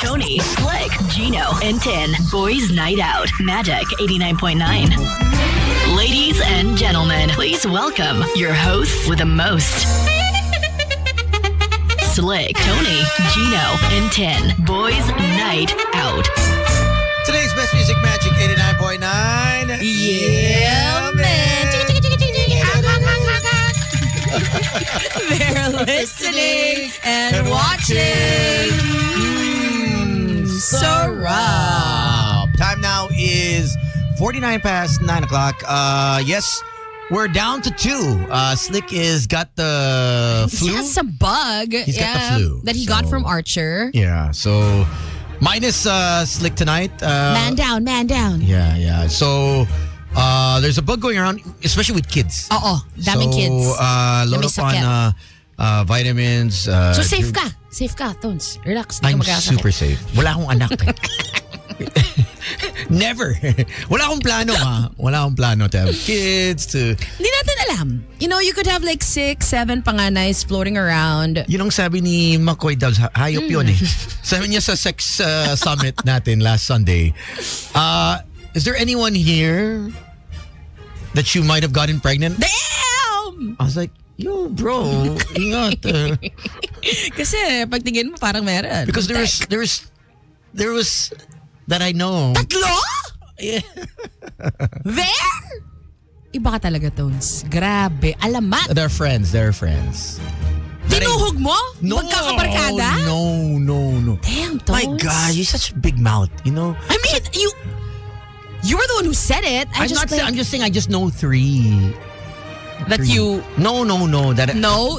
Tony, Slick, Gino, and Tin. Boys Night Out. Magic 89.9. Ladies and gentlemen, please welcome your hosts with the most. Slick, Tony, Gino, and Tin. Boys Night Out. Today's best music, Magic 89.9. Yeah, man. They're listening and watching. Sarap. Time now is 49 past 9 o'clock. Yes, we're down to 2. Slick is got the flu. He has some bug. He's got the flu. That he got from Archer. Yeah, so minus Slick tonight. Man down, man down. Yeah. So there's a bug going around, especially with kids. Daming kids. So load up on vitamins. So safe ka. Safe ka, Tones. Relax. I'm super safe. Wala akong anak eh. Never. Wala akong plano Wala akong plano to have kids to... Hindi natin alam. You know, you could have like 6, 7 panganays floating around. Yun ang sabi ni McCoy Dubs. Hayop yun eh. Sabi niya sa sex summit natin last Sunday. Is there anyone here that you might have gotten pregnant? Damn! I was like, yo, bro, ingat. Kasi pagtingin mo parang meron. Because there was that I know. Tatlo? Yeah. There? Iba ka talaga, Tones. Grabe. Alamat. They're friends. Tinuhog mo? No. Magkakabarkada? No. Damn, Tones. My God, you're such a big mouth, you know? I mean, you were the one who said it. I'm just saying I just know 3. That 3. you... No.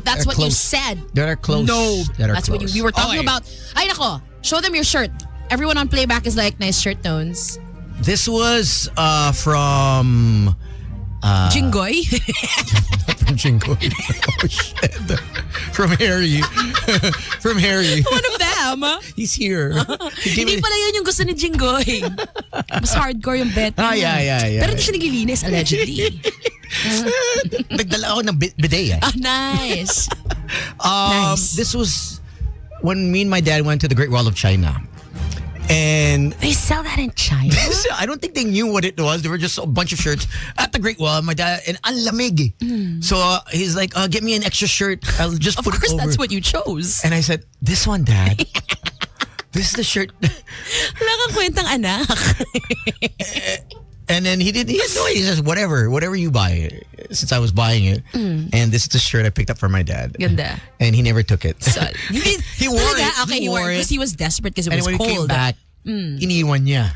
That's what you said. That are close. No. That's close. what we were talking about. Ay, nako. Show them your shirt. Everyone on playback is like, nice shirt, Tones. This was from... Jingoy? Not from Jingoy. Oh, shit. From Harry. From Harry. One of them. He's here. Hindi pala yun yung gusto ni Jingoy. Mas hardcore yung bet. Yeah. Pero hindi siya naglilinis, allegedly. Nagdala ako ng bidet. Nice. Nice. This was when me and my dad went to the Great Wall of China. And they sell that in China? I don't think they knew what it was. There were just a bunch of shirts at the Great Wall. My dad, and ang lamig. So he's like, get me an extra shirt. I'll just put it over. Of course, that's what you chose. And I said, this one, Dad. This is the shirt. Wala kang kwentang anak. And then he had no idea. He says, whatever you buy. Since I was buying it. And this is the shirt I picked up for my dad. Ganda. And he never took it. So, he wore it. Okay, he wore it because he was desperate because it was when cold. He came back, iniwan niya.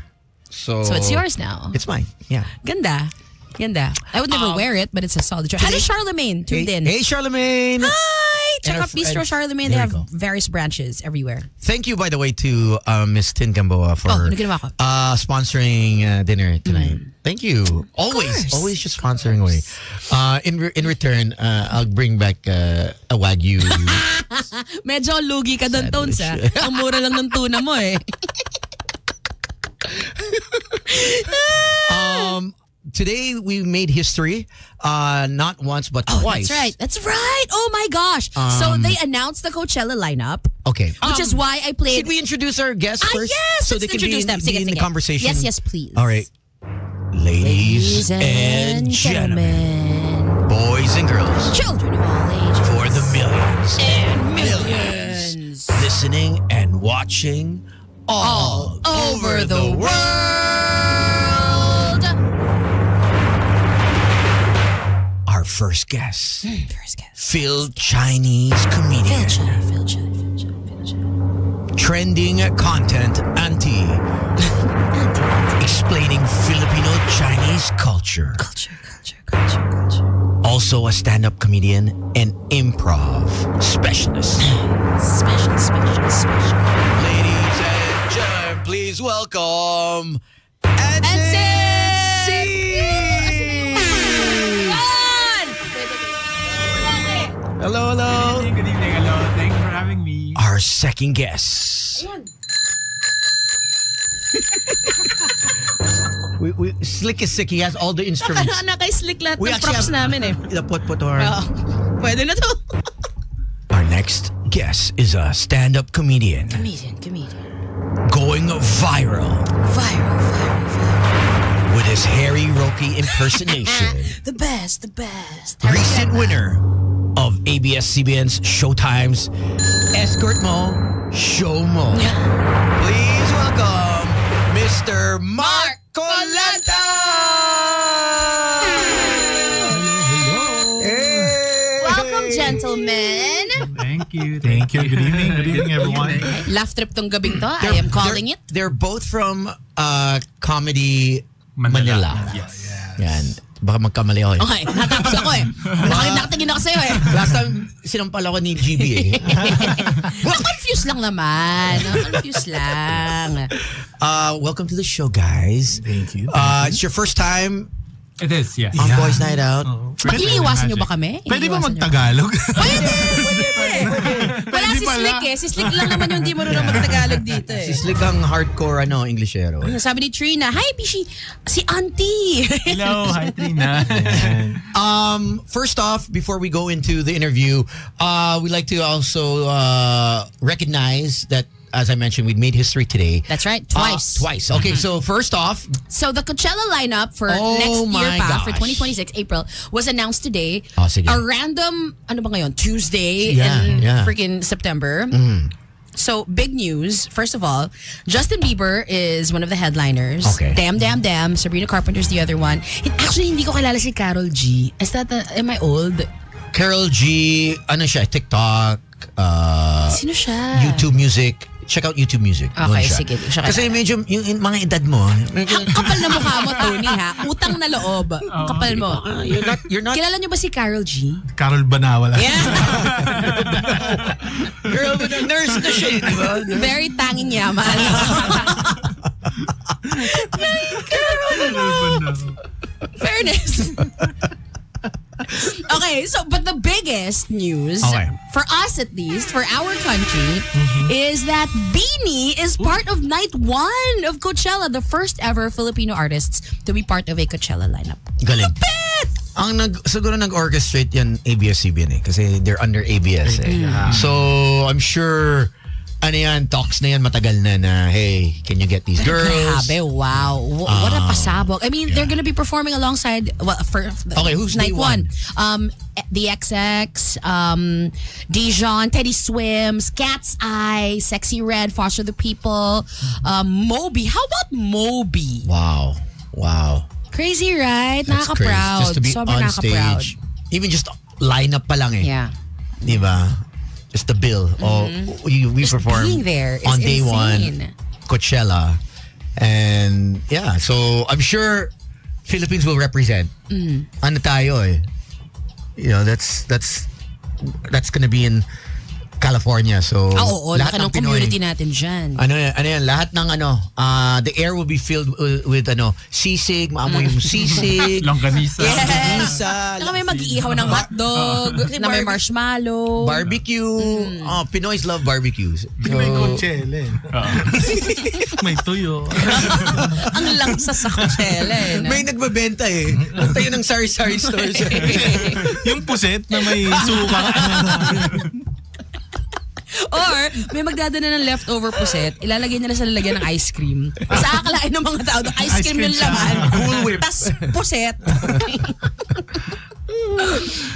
So it's yours now. It's mine. Yeah. Ganda. I would never wear it, but it's a solid shirt. Hello, Charlemagne. Tuned in. Hey, Charlemagne. Hi. Check out Bistro Charlemagne. They have various branches everywhere. Thank you, by the way, to Miss Tin Gamboa for sponsoring dinner tonight. Thank you. Always just sponsoring away. In return, I'll bring back a Wagyu. Medyo lugi ka doon, Tones. Ang mura lang ng tuna mo eh. Today we made history, not once but twice. That's right. Oh my gosh. So they announced the Coachella lineup. Okay. Which is why I played... Should we introduce our guests first? Yes, so let's they can introduce them. be in the conversation. Yes, please. All right. Ladies and gentlemen, boys and girls, children of all ages, for the millions and millions listening and watching all over the world. Our first guest. Phil Chinese comedian. Phil. Trending content auntie. Explaining Filipino Chinese culture. Also a stand-up comedian and improv specialist. Special. Ladies and gentlemen, please welcome Hello. Good evening. Hello. Thanks for having me. Our second guest. Slick is sick. He has all the instruments. Naka-slick lahat ng props namin eh. Put Pwede na to. Our next guest is a stand-up comedian. Comedian. going viral with his Harry Roque impersonation. The best. Recent winner of ABS-CBN's Showtime's Escort Mo, Show Mo. Please welcome Mr. Mark Colanta! Hey! Welcome, gentlemen. Thank you. Thank you. Good evening. Good evening, everyone. Laugh trip tong gabing to. I am calling it. They're both from Comedy Manila. Yes. Yan. Baka magkamali ako eh. Okay, natakot ako eh. Nakatingin ako sa'yo eh. Last time, sinampal ako ni GB eh. Confused lang naman. Confused lang. Welcome to the show, guys. Thank you. It's your first time It is, yes. on Boys Night Out. Iniiwasan niyo ba kami? Pwede ba Iniiwasan niyo? mag-Tagalog? Pwede. Wala si pala. Slick eh. Si Slick lang naman yung di marunong mag-Tagalog dito eh. Si Slick ang hardcore Englishero. Sabi ni Trina, hi Pishi, si Auntie. Hello, hi Trina. First off, before we go into the interview, we'd like to also recognize that, as I mentioned, we made history today. That's right, twice. Twice. Okay, so first off, So the Coachella lineup for Oh next year my pa, for gosh. 2026 April, was announced today. Sige. A random, ano ba ngayon, Tuesday Yeah, in yeah. freaking September. So big news. First of all, Justin Bieber is one of the headliners. Okay. Damn. Sabrina Carpenter's the other one. And actually, hindi ko kilala si Karol G. Am I old? Karol G, ano siya, TikTok, Sino siya? YouTube Music. Check out YouTube Music. Okay, Doon siya. sige. Siya Kasi medyo, yung mga edad mo, Ang kapal na mukha mo, Tony, ha? Utang na loob. Ang kapal mo. you're not Kilala niyo ba si Karol G? Carol Banawala. Yeah. girl, but a nurse na siya, di ba? Very tanging yaman. Fairness. Okay, so but the biggest news Okay. for us, at least for our country, is that Beanie is part of night 1 of Coachella, the first ever Filipino artists to be part of a Coachella lineup. Galing. Ang siguro nag-orchestrate yan ABS-CBN eh. Kasi they're under ABS eh. So, I'm sure, ano yan, talks na yan matagal na, hey, can you get these girls? Grabe, wow. What a pasabog. I mean, they're gonna be performing alongside, Okay, who's night day one? The XX, Dijon, Teddy Swims, Cat's Eye, Sexy Red, Foster the People, Moby. How about Moby? Wow. Crazy, right? That's crazy. Nakaka-proud. Just to be Sobrang on nakaka-proud. stage. Even just lineup pa lang eh. Yeah. Di ba? Just the bill. We Just perform being there is on day insane. 1, Coachella. And yeah, so I'm sure Philippines will represent. Ano tayo eh. You know, that's gonna be in California. So Oo, laki ng Pinoy, community natin dyan. ano yan, lahat ng the air will be filled with sisig, maamoy yung sisig. Longganisa. Yes. Longganisa. Saka may mag-iihaw ng hotdog, na may marshmallow. Barbecue. Pinoys love barbecues. May Coachella eh. May tuyo. Ang langsa sa Coachella eh. No? May nagbebenta eh. Punta yun ng sari-sari stores. Yung puset na may suka. Or, may magdadala ng leftover puset, ilalagay nila sa lalagyan ng ice cream. Sa akalain ng mga tao, ice cream yung laman. Cool Whip. Tas puset.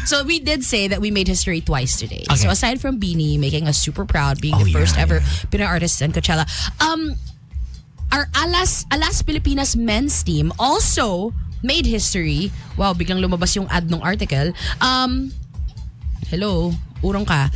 So we did say that we made history twice today. Okay. So aside from Beanie making us super proud, being the first ever Pinoy artist in Coachella, our Alas Pilipinas men's team also made history. Wow, biglang lumabas yung ad ng article. Hello, urong ka.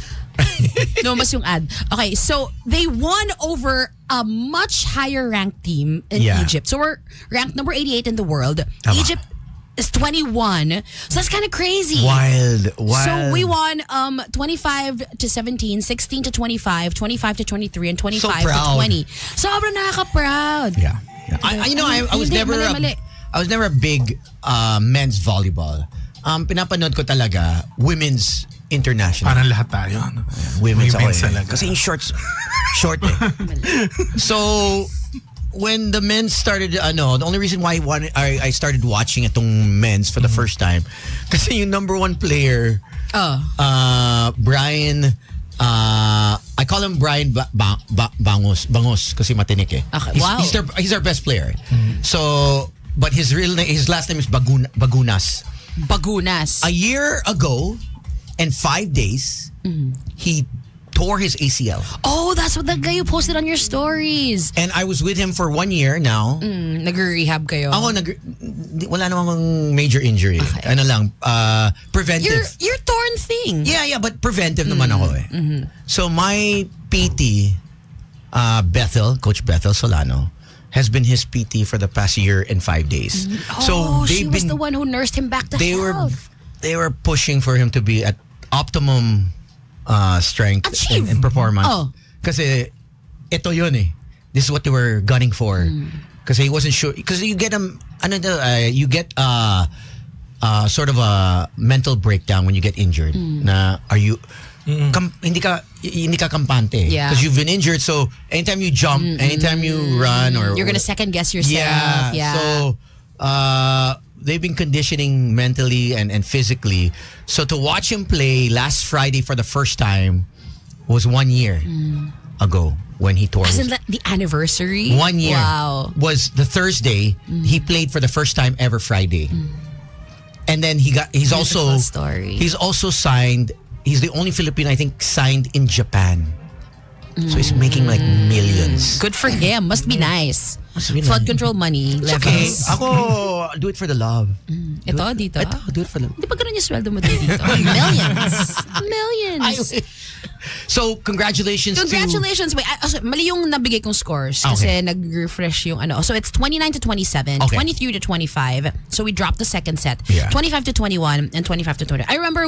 Lumabas yung ad. Okay, so they won over a much higher ranked team in Egypt. So we're ranked number 88 in the world. Tama. Egypt is 21. So that's kind of crazy. Wild. So we won 25 to 17, 16 to 25, 25 to 23, and 25 So to proud. 20. Sobrang nakaka-proud. Yeah. I was Hindi, never mali. I was never a big men's volleyball. Pinapanood ko talaga women's international. Parang lahat tayo. No? Women's May men's ako eh. talaga. Kasi yung short eh. So, when the men started, the only reason why I started watching itong men's for the first time, kasi yung number 1 player, Brian I call him Brian Bangos kasi matinik eh. Okay, wow. He's our best player. So, but his last name is Bagunas. Bagunas. A year ago and 5 days, he tore his ACL. Oh, that's what the guy you posted on your stories. And I was with him for 1 year now. Nag-rehab kayo. Ako, wala namang major injury. Okay. Ano lang, preventive. Your torn thing. Yeah, but preventive naman ako eh. So my PT, Coach Bethel Solano, has been his PT for the past year and 5 days. So she was the one who nursed him back to health. They were pushing for him to be at optimum strength and performance. Oh. Kasi ito yun eh. This is what they were gunning for. Kasi he wasn't sure. Because you get you get sort of a mental breakdown when you get injured. Na are you hindi ka kampante. Yeah. Because you've been injured, so anytime you jump, anytime you run, or you're gonna second guess yourself. Yeah. So they've been conditioning mentally and physically. So to watch him play last Friday for the first time was 1 year ago when he tore Isn't that the anniversary? 1 year. Wow. Was the Thursday. He played for the first time ever Friday. And then he's also story. He's also signed. He's the only Filipino I think signed in Japan. So he's making like millions. Good for him. Must be nice. Must be Flood nice. control money It's levels. okay. Ako, do it for the love. Ito, dito? Ito, do it for the love. Di ba ganun yung sweldo mo dito? Millions. Millions. So, congratulations Congratulations. Wait, mali yung nabigay kong scores kasi Okay. nag-refresh yung ano. So it's 29 to 27, Okay. 23 to 25. So we dropped the second set. Yeah. 25 to 21 and 25 to 20. I remember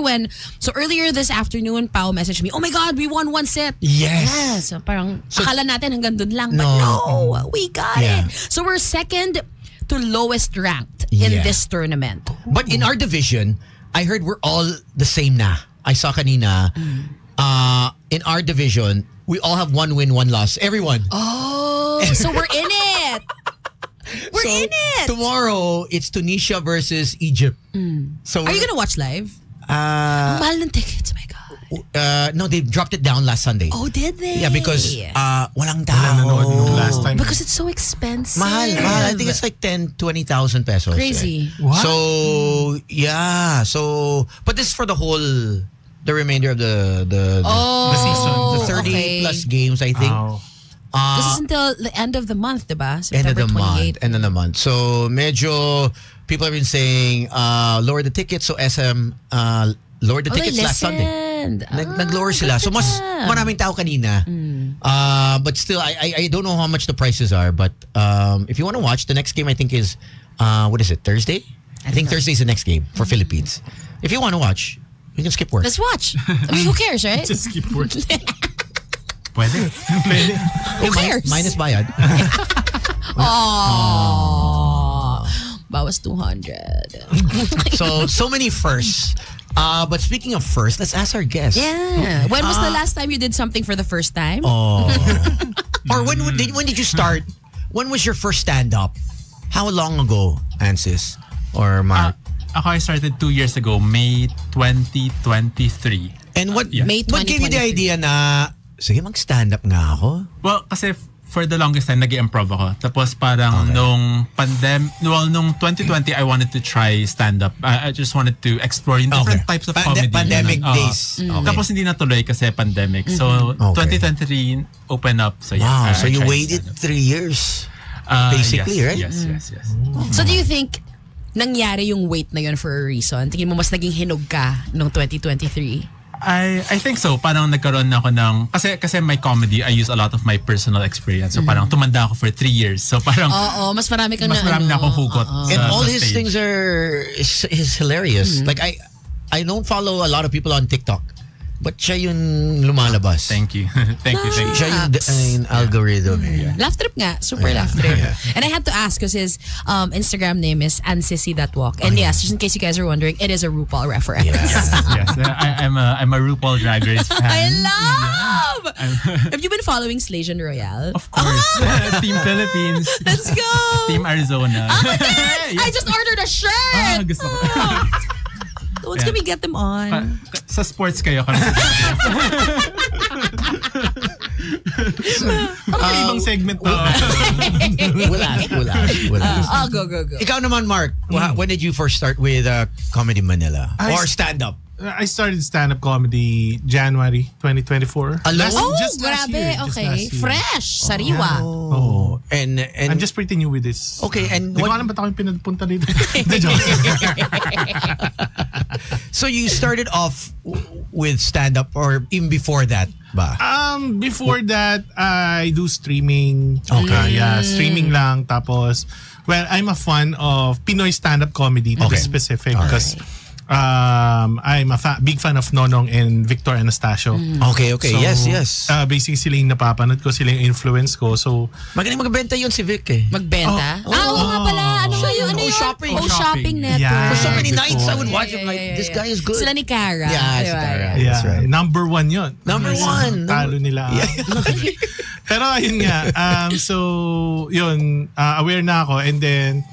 so earlier this afternoon, Pao messaged me, oh my God, we won one set. Yes. So parang akala natin hanggang dun lang. But No. no, we got Yeah. it. So we're second to lowest ranked in Yeah. this tournament. But in our division, I heard we're all the same na. I saw kanina, in our division, we all have 1 win, 1 loss. Everyone. Oh, so we're in it. We're So, in it. Tomorrow, it's Tunisia versus Egypt. So Are you gonna watch live? Mahal ng tickets, my God. no, they dropped it down last Sunday. Oh, did they? Yeah, because walang tao. Nanonood nung last time. Because it's so expensive. Mahal. I think it's like 10,000-20,000 pesos. Crazy. Eh. So, yeah. So, but this is for the remainder of the season. The 30 okay. plus games, I think. Wow. This is until the end of the month, diba? End of September the 28. month. End of the month. So, medyo, people have been saying, lower the tickets. So, SM, lower the tickets last Sunday. Nag-lower sila. So, mas maraming tao kanina. But still, I don't know how much the prices are. But if you want to watch, the next game, I think is, what is it, Thursday? I think Thursday is the next game for Philippines. If you want to watch, you can skip work. Let's watch. I mean, who cares, right? Just keep working. Pwede. Who cares? Minus bayad. Oh. Bawas 200. So many firsts. But speaking of first, let's ask our guest. Yeah. When was the last time you did something for the first time? Oh. Or when did you start? When was your first stand-up? How long ago, Ansis or Mark? Ako, I started 2 years ago, May 2023. And what May what gave you the 2023. idea na, sige, mag-stand-up nga ako? Well, kasi for the longest time, nag-improv ako. Tapos parang nung 2020, I wanted to try stand-up. I just wanted to explore yung different types of comedy. Pandemic Ganun. days. Okay. Tapos hindi natuloy kasi pandemic. So, Okay. 2023 open up. So, yeah. Wow, I so you tried waited stand-up. 3 years. Basically, yes, right? Yes. So do you think nangyari yung wait na yun for a reason? Tingin mo mas naging hinog ka noong 2023? I think so. Parang nagkaroon na ako ng... Kasi my comedy, I use a lot of my personal experience. So parang tumanda ako for 3 years. So parang... Oo, mas marami kang mas marami na akong hugot. And sa all his stage. things is hilarious. Like I don't follow a lot of people on TikTok. But siya yung lumalabas. Thank you. Thank you. Siya yung algorithm. Eh. Laugh trip nga. Super laugh trip. And I had to ask because his Instagram name is ansissy.walk. And yes, just in case you guys are wondering, it is a RuPaul reference. Yes. I'm a RuPaul Drag Race fan. I love! Have you been following Slation Royale? Of course. Team Philippines. Let's go! Team Arizona. I just ordered a shirt! Gusto ko. Once can we get them on? Sa sports kayo kami. Parang may ibang segment na. We'll ask. Go. Ikaw naman, Mark, when did you first start with Comedy Manila? Or stand-up? I started stand-up comedy January 2024. Just last grabe. year. Okay. Fresh. Sariwa. Oh. And I'm just pretty new with this. Okay, and Hindi ko alam ba't ako yung pinapunta dito. Hindi, joke. so you started off with stand-up or even before that ba? Before that, I do streaming. Okay. Streaming lang. Tapos, well, I'm a fan of Pinoy stand-up comedy to be specific because I'm a big fan of Nonong and Victor Anastasio. Okay. So, Yes. Basically, sila yung napapanood ko, sila yung influence ko. So, magaling magbenta yun si Vic eh. Magbenta? Oo nga pala. Ano yun? Shopping. Shopping network. Yeah. For so many before. nights I would watch him like, this guy is good. Sila ni Cara. Yeah, si Cara. That's right. Number one yun. Number one. Talo nila. Pero ayun nga. So, yun. Aware na ako. And then,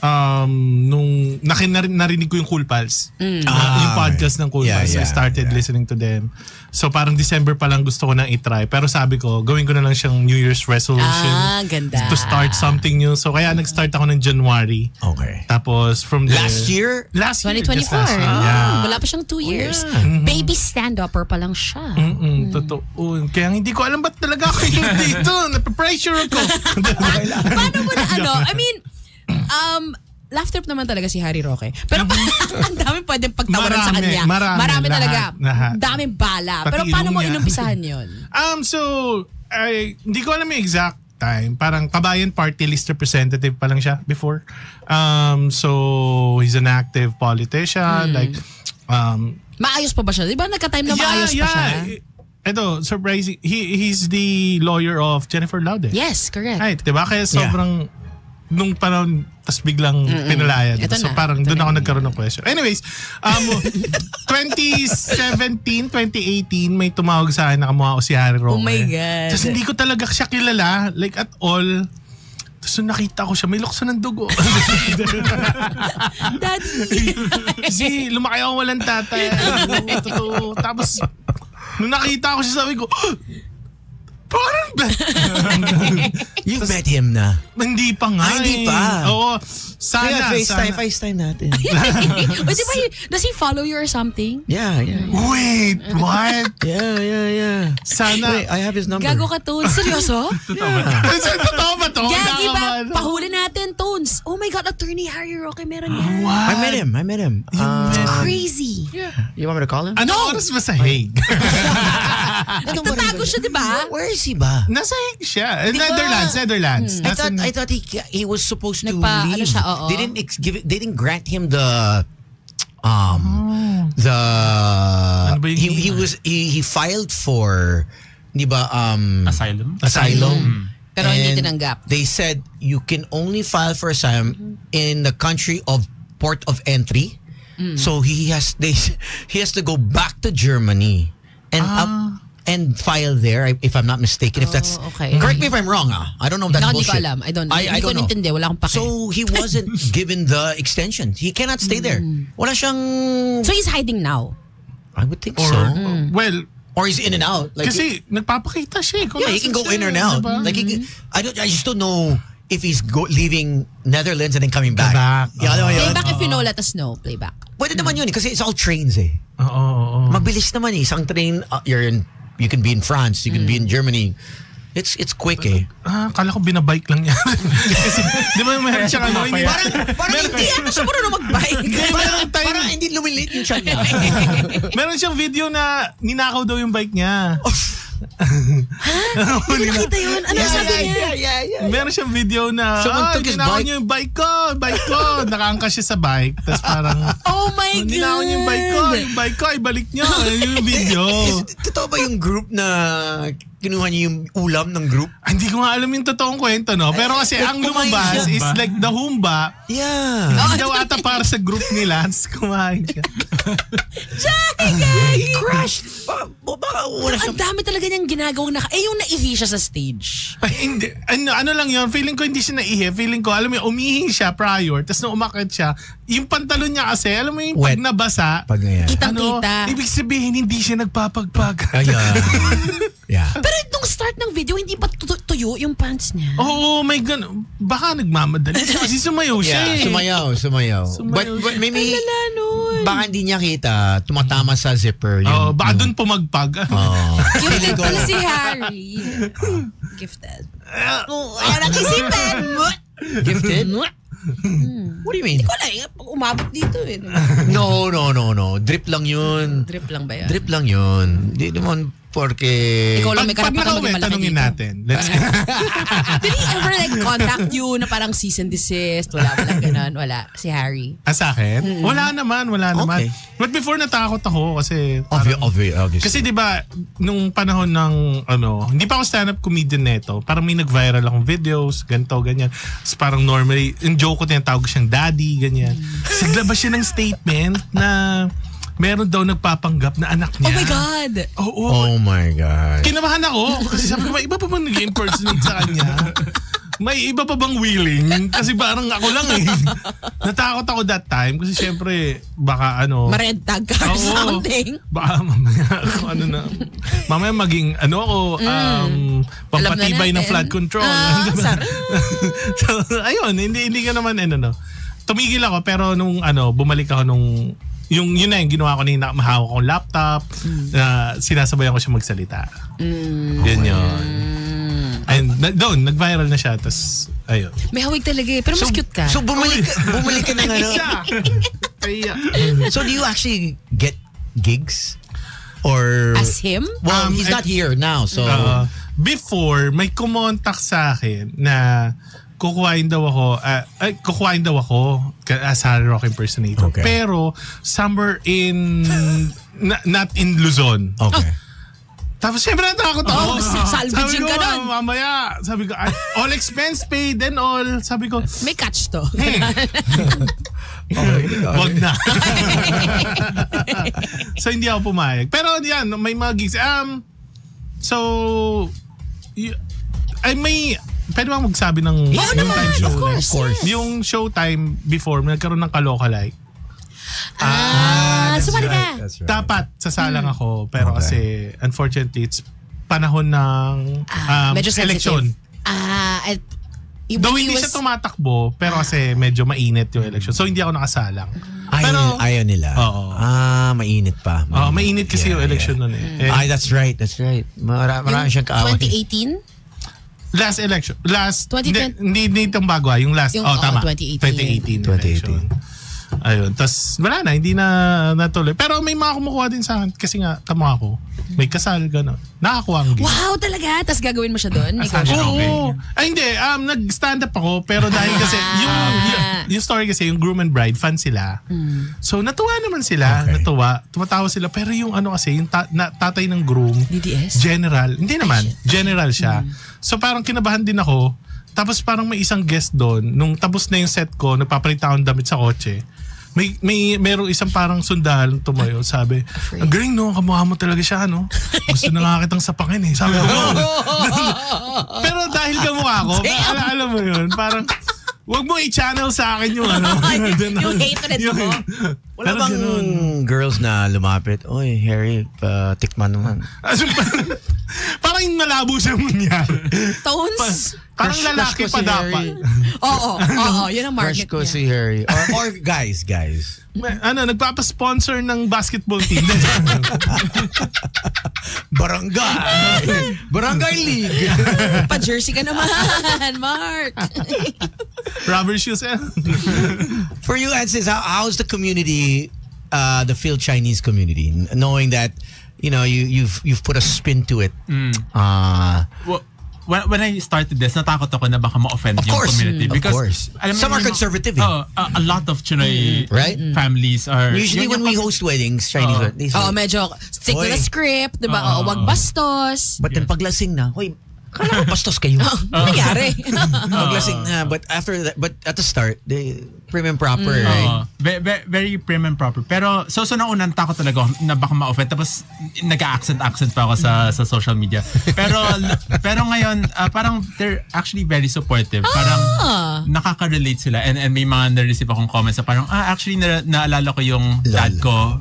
nung narinig ko yung Cool Pals, yung podcast ng Cool Pals, I started listening to them. So parang December pa lang gusto ko nang itry. Pero sabi ko, gawin ko na lang siyang New Year's resolution ganda. to start something new. So kaya nag-start ako ng January. Okay. Tapos from there, Last year? Last year. 2024. Just last year. Yeah. Wala pa siyang 2 years. Baby stand-upper pa lang siya. Totoo. Kaya hindi ko alam ba't talaga ako yung dito. Napapressure ako. Paano mo na I mean, laugh trip naman talaga si Harry Roque. Pero ang dami pwedeng pagtawaran sa kanya. Marami talaga. Lahat. Daming bala. Pati Pero paano mo ilong niya. inumpisahan yun? So, hindi ko alam yung exact time. Parang Kabayan Party List representative pa lang siya before. So, he's an active politician. Like, Maayos pa ba siya? Di ba nagka-time na maayos pa siya? Ito, surprising. He's the lawyer of Jennifer Laude. Yes, correct. Right, diba? Kaya sobrang nung panahon, tas biglang pinalaya. Diba? So parang doon ako nagkaroon ng question. Anyways, 2017, 2018, may tumawag sa akin na kamukha ko si Harry Roque. Oh my God. Tapos hindi ko talaga siya kilala, like at all. Tapos nung nakita ko siya, may lukso ng dugo. Daddy. Kasi lumaki ako walang tatay. Totoo. Tapos, nung nakita ko siya, sabi ko, parang ba? You met him na? Hindi pa nga. Hindi pa. Oo. Sana. FaceTime natin. Wait, di ba does he follow you or something? Yeah. Wait, what? Yeah. Sana. Wait, I have his number. Gago ka, Tones. Seryoso? Totoo ba to? Gagi ba? Pahuli natin, Tones. Oh my God, attorney Harry Roque, meron yan. I met him. Crazy. You want me to call him? Ano oras ba sa Hague? Nagtatago siya, di ba? Where is he ba? Nasa Hague siya. Netherlands. I thought he was supposed to Ano leave. siya, oo. They didn't grant him the he filed for di ba Asylum. Pero hindi And tinanggap. They said you can only file for asylum in the country of port of entry. So he has to go back to Germany and file there, if I'm not mistaken. If that's okay. correct me if I'm wrong. I don't know if that's Hindi ko bullshit. alam. I don't know. I Hindi ko don't know. nintindi. Wala akong pake. So he wasn't given the extension. He cannot stay there. Wala siyang. So he's hiding now? I would think Or, so. well, Or he's in and out. Like kasi nagpapakita siya. he can go in or out. Diba? Like I just don't know if he's leaving Netherlands and then coming back. Yeah, Playback if you know, let us know. Playback. Pwede naman yun kasi it's all trains eh. Oo. Mabilis naman eh. Isang train, you can be in France, you can be in Germany. It's quick eh. Kala ko binabike lang yan. Kasi, di ba meron siyang ano? Parang hindi siya marunong mag-bike. Parang hindi lumiliit yung siya niya. Meron siyang video na ninakaw daw yung bike niya. Hindi nakita yun. Ano sabi niya? Yeah. Meron siyang video na, Someone took his ninakaw bike? niya yung bike ko. Nakaangkas siya sa bike. Tapos parang, Oh my God. ninakaw niya yung bike ko, ibalik niyo. Yung video. Totoo ba yung group na kinuha niya yung ulam ng group? Hindi ko nga alam yung totoong kwento, no? Pero kasi ang lumabas is like the humba. Yeah. Hindi daw ata para sa group nila. Tapos kumain siya. He crashed. Baka wala Ang dami talaga niyang ginagawang yung naihi siya sa stage. Hindi. Ano lang yun, feeling ko hindi siya naihi. Feeling ko, alam mo yung umihing siya prior, tapos nung umakit siya, yung pantalon niya kasi, alam mo yung Wet. pag nabasa, Pag ganyan. Kitang-kita. ibig sabihin, hindi siya nagpapagpag. Yeah. Pero nung start start ng video, hindi pa tuyo yung pants niya. Oo, may gano'n. Baka nagmamadali siya kasi sumayaw siya Yeah, sumayaw. But maybe, baka hindi niya kita, tumatama sa zipper. Oo, baka doon pumagpag. Gifted pala si Harry. Gifted. Ayaw nag-isipin. Gifted? What do you mean? Hindi ko lang, umabot dito eh. No. Drip lang yun. Drip lang ba yan? Drip lang yun. Di naman porque... Ikaw lang may Pag karapatan nakauwi, maging malaki tanungin dito. natin. Let's Did he ever like contact you na parang cease and desist? Wala ganun. Wala. Si Harry. sa akin? Wala naman. Okay. But before natakot ako kasi... parang- Obviously. Kasi 'di ba nung panahon ng hindi pa ako stand-up comedian neto, parang may nag-viral akong videos, ganito, ganyan. Tapos parang normally, yung joke ko tinatawag siyang daddy, ganyan. Naglabas siya ng statement na meron daw nagpapanggap na anak niya. Oh my God! Oo. Oh my God. Kinabahan ako kasi sabi ko, may iba pa bang nag-impersonate sa kanya? May iba pa bang willing? Kasi parang ako lang eh. Natakot ako that time kasi syempre baka Ma-red tag ka or something. Baka mamaya mamaya maging pampatibay ng flood control. Sarap. So, ayun, hindi ka naman tumigil ako pero nung bumalik ako nung yun na yung ginawa ko na mahawak akong laptop, sinasabayan ko siya magsalita. Yun. And doon, nag-viral na siya. Tapos, ayun. May hawig talaga eh. Pero mas cute ka. So bumalik ka ng Kaya. So do you actually get gigs? Or... As him? Well, he's not here now, so... Before, may kumontak sa akin na kukuhain daw ako as a rock impersonator. Okay. Pero somewhere in not in Luzon. Okay. Tapos syempre natakot ako. Salvaging ka nun. Mamaya, sabi ko, all expense paid and all. Sabi ko, May catch to. hey. Wag na. So hindi ako pumayag. Pero yan, may mga gigs. Pwede ba magsabi ng Oo yung naman, time show? of course. Yung showtime before, nagkaroon ng Kalokalike. Sumali ka. That's right. Dapat sasalang ako, pero kasi unfortunately it's panahon ng medyo election. sensitive. Though hindi siya tumatakbo, pero kasi medyo mainit yung election. So hindi ako nakasalang. Ayaw nila. Oo. Mainit pa. Mainit kasi yung election nun eh. That's right. Marami siyang kaaway. 2018? Last election. 2020. Hindi itong bago yung last. Yung, tama. 2018. 2018 election. Ayun. Tapos wala na. Hindi na natuloy. Pero may mga kumukuha din sa akin. Kasi nga, kamukha ko. May kasal, gano'n. Nakakuha ang gig. Wow, talaga? Tapos gagawin mo siya doon? Oo. Ay, hindi. Nag-stand up ako. Pero dahil kasi, yung story kasi, yung groom and bride, fan sila. So, natuwa naman sila. Okay. Tumatawa sila. Pero yung kasi, yung tatay ng groom, DDS? general. Hindi naman. General siya. So, parang kinabahan din ako. Tapos parang may isang guest doon. Nung tapos na yung set ko, nagpapalit ako ng damit sa kotse. Merong isang parang sundal tumayo, sabi, ang galing no, kamukha mo talaga siya, no? Gusto na nga kitang sapangin eh. Sabi ko, pero dahil kamukha ko, alam mo yun, parang, wag mo i-channel sa akin yung yung hatred mo. Wala bang girls na lumapit? Oy, Harry, tikman naman. Parang malabo siya mangyari. Tones? Parang lalaki pa dapat. Oo, yun ang market Crush ko niya. si Harry. Or guys. Nagpapasponsor ng basketball team. Barangay League. Pa-jersey ka naman, Mark. Rubber shoes. For you, Ansis, how's the community, the Phil Chinese community, knowing that you've put a spin to it? Well, when I started this, natakot ako na baka ma-offend yung community. Because, alam mo, some are conservative. a lot of Chinoy families are... Usually when we host weddings, Chinese weddings. Medyo stick to the script, diba? Wag bastos. But then paglasing na, hoy, Kala ko bastos kayo. Nangyari. Maglasing na. But after that, but at the start, they prim and proper, right? Very prim and proper. Pero so nung unang takot talaga ako na baka ma-offend. Tapos nag-accent pa ako sa social media. Pero ngayon, parang they're actually very supportive. Parang nakaka-relate sila. And may mga na-receive akong comments na parang, actually naalala ko yung dad ko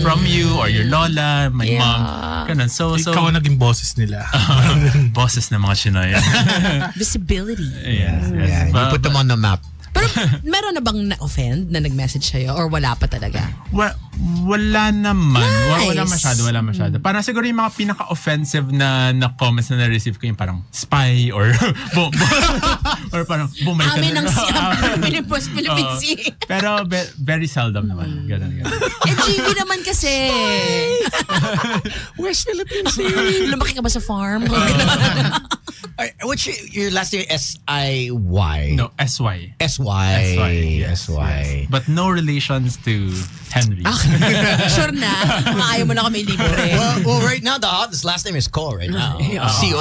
from you or your lola, my mom. Ganun. So ikaw ang naging boses nila. Bosses ng mga Chinoy. Visibility. Yes. Yeah, you put them on the map. Pero meron na bang na-offend na nag-message sa'yo or wala pa talaga? Wala naman. Nice. Wala masyado. Parang siguro yung mga pinaka-offensive na comments na na-receive ko yung parang spy or or parang bumalik ka Amin na. ang siyam. Philippine Sea. Pero very seldom naman. Ganun. GV naman kasi. Where's Philippines? Lumaki ka ba sa farm? What's your last name? S-I-Y? No, S-Y. S-Y. Yes. S-Y. But no relations to Henry. Sure na. Ayaw mo na kami libre. Well, right now, the hottest last name is Cole right now. C-O.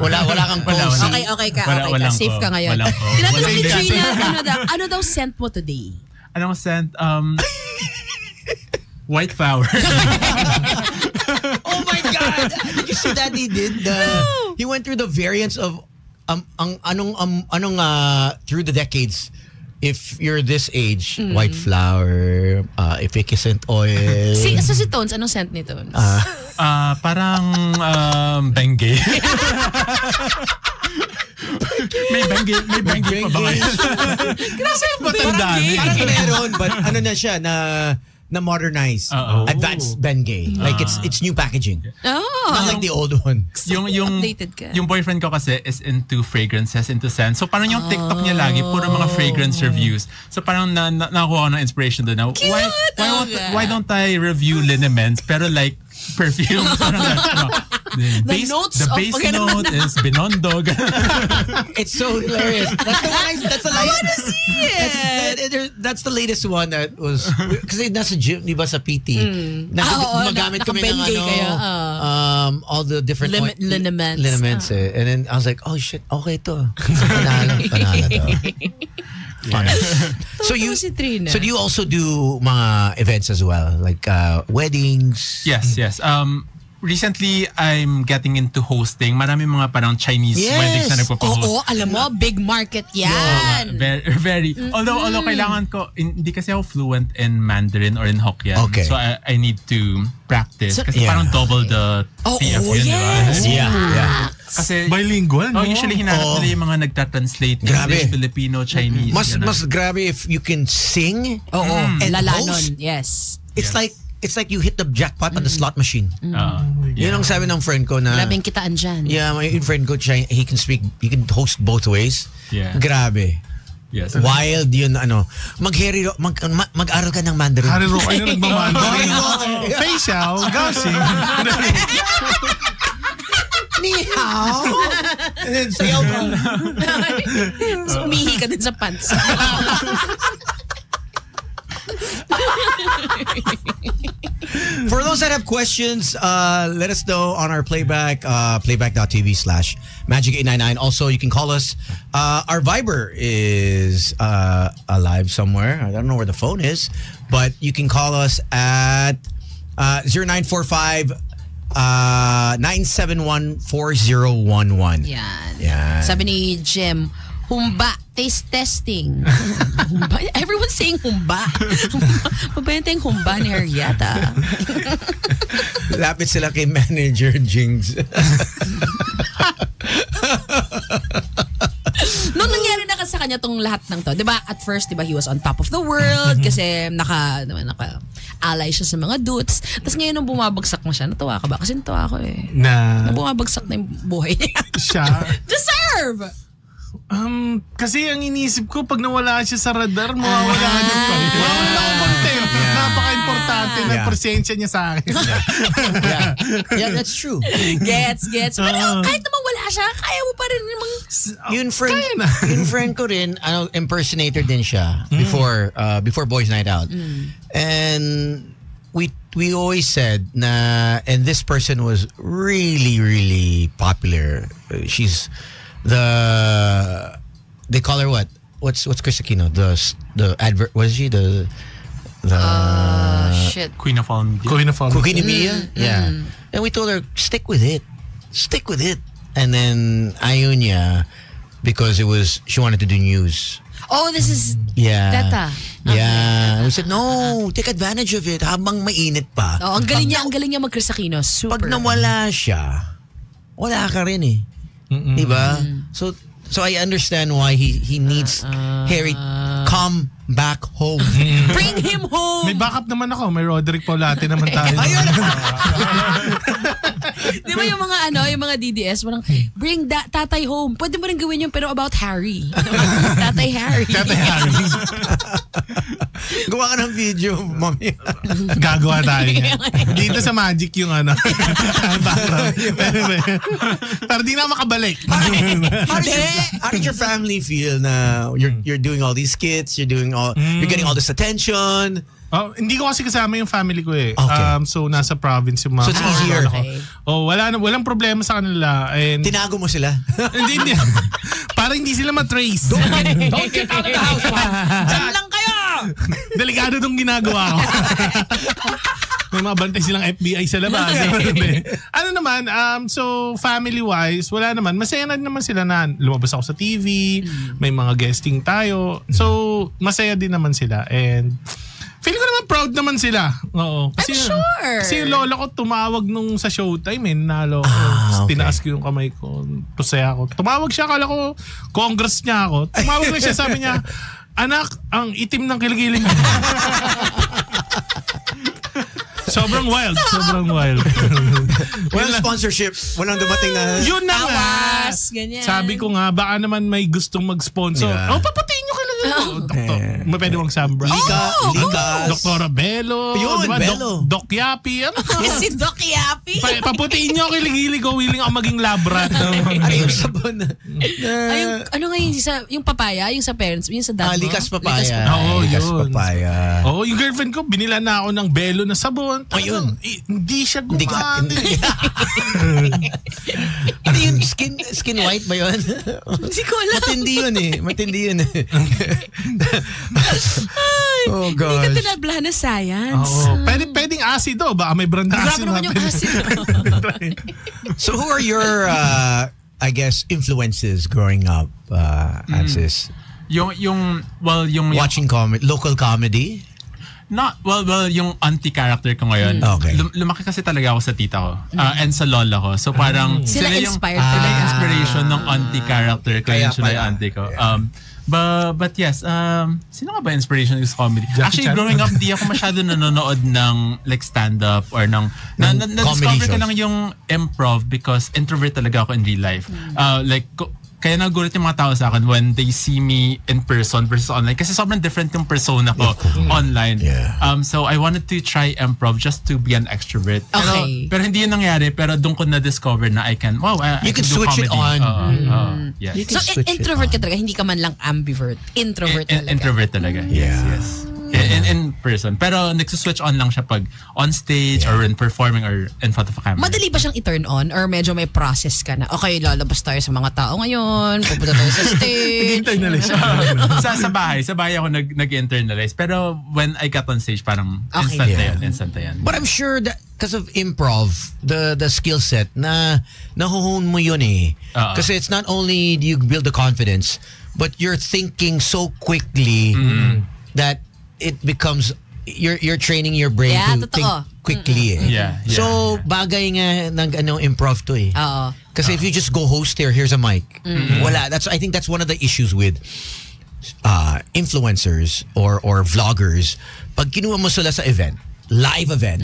Wala kang Cole. Okay ka. Safe ka ngayon. Walang ko. Tinatanong ni Trina, ano daw scent mo today? Anong scent? White flower. Oh my God! Did you see that he did? He went through the variants of through the decades. If you're this age, white flower, efficacent oil. Si Tones, anong scent ni Tones? Parang Bengay. May Bengay pa ba ngayon? Grabe yung Matanda Parang meron, but ano na siya na modernized, advanced Bengay. Like it's new packaging. Not like the old one. Updated ka. Yung boyfriend ko kasi is into fragrances, into scents. So parang yung TikTok niya lagi puro mga fragrance reviews. So parang nakakuha ko ng inspiration doon na why don't I review liniments pero like perfume. The base note is Binondo. It's so hilarious. That's the latest. I wanna see it. That's the latest one that was kasi nasa gym, di ba, sa PT. Magamit kami ng all the different liniments. And then I was like, oh shit, okay to. Panalo to. Funny. So do you also do mga events as well, like weddings? Yes. Recently, I'm getting into hosting. Marami mga parang Chinese weddings na nagpo-host. Oo, alam mo, big market yan. Very. Although kailangan ko, hindi kasi ako fluent in Mandarin or in Hokkien. Okay. So I need to practice. Kasi parang double the TF yun, yes. diba? Yeah. Kasi bilingual, no? Usually hinanap nila yung mga nagtatranslate English, Filipino, Chinese. Mas grabe if you can sing and lalanon. host. Yes. It's like you hit the jackpot on the slot machine. Yun ang sabi ng friend ko na Grabing kitaan dyan. Yeah, my friend ko, he can host both ways. Yeah. Grabe. Yes. Wild yun, mag-aral ka ng Mandarin. Hariro kayo nagmamandarin. Facial, gassing. Ni hao. And then sayaw ka. So, umihi ka din sa pants. For those that have questions, let us know on our playback, playback.tv/magic899. Also, you can call us. Our Viber is alive somewhere. I don't know where the phone is, but you can call us at 0945 971-4011. Yan. Sabi ni Jim, humba, taste testing. Humba. Everyone's saying humba. Mabenta yung humba ni Arietta. Lapit sila kay Manager Jings. Nung nangyari na sa kanya tong lahat ng to, 'di ba? At first, 'di ba, he was on top of the world kasi naka-ally siya sa mga dudes. Tapos ngayon nung bumabagsak mo siya, natuwa ka ba? Kasi natuwa ako eh. Na bumabagsak na yung buhay niya. Siya? Deserve! Kasi ang iniisip ko, pag nawala siya sa radar, mawawala niya pa rin. Wala akong content. Napaka-importante ng presensya niya sa akin. Yeah, that's true. Gets. Pero kahit naman wala siya, kaya mo pa rin namang... Yung friend ko rin, impersonator din siya before Boys Night Out. And we we always said na, and this person was really, really popular. She's they call her what? What's Chris Aquino? The advert, was she the Shit. Queen of all media. Queen of all. Queen of Media? Yeah. And we told her, stick with it. And then ayaw niya because she wanted to do news. Oh, this is Yeah. Data. Yeah. We said, no, take advantage of it habang mainit pa. Oh, ang galing niya mag-Chris Aquino. Super. Pag nawala siya, wala ka rin eh. Diba? So I understand why he needs Harry come back home. Bring him home. May backup naman ako. May Roderick Paulate naman tayo. Di ba yung mga DDS, parang bring tatay home. Pwede mo rin gawin yun pero about Harry. Tatay Harry. Gawa ka ng video, mommy. Gagawa tayo niya. Dito sa Magic yung background. Para di na makabalik. How did your family feel na you're doing all these skits, you're getting all this attention? Oh, hindi ko kasi kasama yung family ko eh. Okay. So nasa province yung mga. So it's easier. Okay. Oh, walang problema sa kanila. And Tinago mo sila? hindi. Para hindi sila matrace. Don't get out of the house, man! Diyan lang kayo! Delikado tong ginagawa ko. May mga bantay silang FBI sa labas. Ano naman, so family-wise, wala naman. Masaya na naman sila na lumabas ako sa TV, may mga guesting tayo. So, masaya din naman sila. And feeling ko naman proud naman sila. Oo. I'm sure. Kasi yung lola ko tumawag nung sa Showtime, nalo ko. Okay. Tinaas ko yung kamay ko. Pasaya ako. Tumawag siya, akala ko congress niya ako. Tumawag na siya, sabi niya, anak, ang itim ng kiligili mo. Sobrang wild. Walang sponsorship. Walang dumating na... Yun na nga. Tawas, ganyan. Sabi ko nga, baka naman may gustong mag-sponsor. Yeah. Papatiin nyo kailangan. Doktor. May pwede mong Sambra. Likas. Doktora Bello. Yun, diba? Bello. Doc Yapi. Ano? Si Doc Yapi. Paputiin nyo kiligili ko. Willing ako maging lab rat. Ano yung sabon? Ano nga yung papaya, yung sa parents, yung sa dad mo? Likas papaya. Oo, Likas yun. papaya. Oo, yung girlfriend ko, binila na ako ng Bello na sabon. Ayun. Hindi siya gumana. Ano yun? Skin white ba yun? Hindi ko alam. Matindi yun eh. Oh Hindi ka gosh. tinablahan na science. Oo. Pwedeng acido. Baka may brand na Grabe acido. naman yung acido. So who are your, I guess, influences growing up, Alexis? Yung Watching local comedy? yung auntie character ko ngayon. Okay. Lumaki kasi talaga ako sa tita ko and sa lola ko. So parang Sila yung inspired talaga. inspiration ng auntie character ko. Kaya Yun siya na yung pala. auntie ko. But yes, sino nga ba inspiration sa comedy? Jackie Actually, Chan? growing up, di ako masyado nanonood ng like stand-up or na-discover comedy ko shows. lang yung improv because introvert talaga ako in real life. Kaya nagulat yung mga tao sa akin when they see me in person versus online. Kasi sobrrang different yung persona ko online. Yeah. So I wanted to try improv just to be an extrovert. Okay. Pero hindi yun nangyari. Pero doon ko na-discover na I can You can do switch it comedy. on. Yes. You can So, switch it introvert ka on. talaga. Hindi ka man lang ambivert. Introvert talaga. Introvert talaga. Yes, Yeah. yes. In person. Pero nagsuswitch on lang siya pag on stage or in performing or in front of a camera. Madali ba siyang i-turn on? Or medyo may process ka na? Okay, lalabas tayo sa mga tao ngayon. Pupunta tayo sa stage. Internalize. sa bahay ako nag-internalize. Pero when I got on stage, parang Okay. instant na yan. But I'm sure that because of improv, the skill set na nahuhon mo yun eh. Kasi it's not only do you build the confidence, but you're thinking so quickly that it becomes you're training your brain Yeah, to think totoo. quickly eh. Yeah, So bagay nga ng improv to eh. Oo. Kasi if you just go host there, here's a mic. Wala. I think that's one of the issues with influencers or vloggers. Pag kinuha mo sila sa event, live event,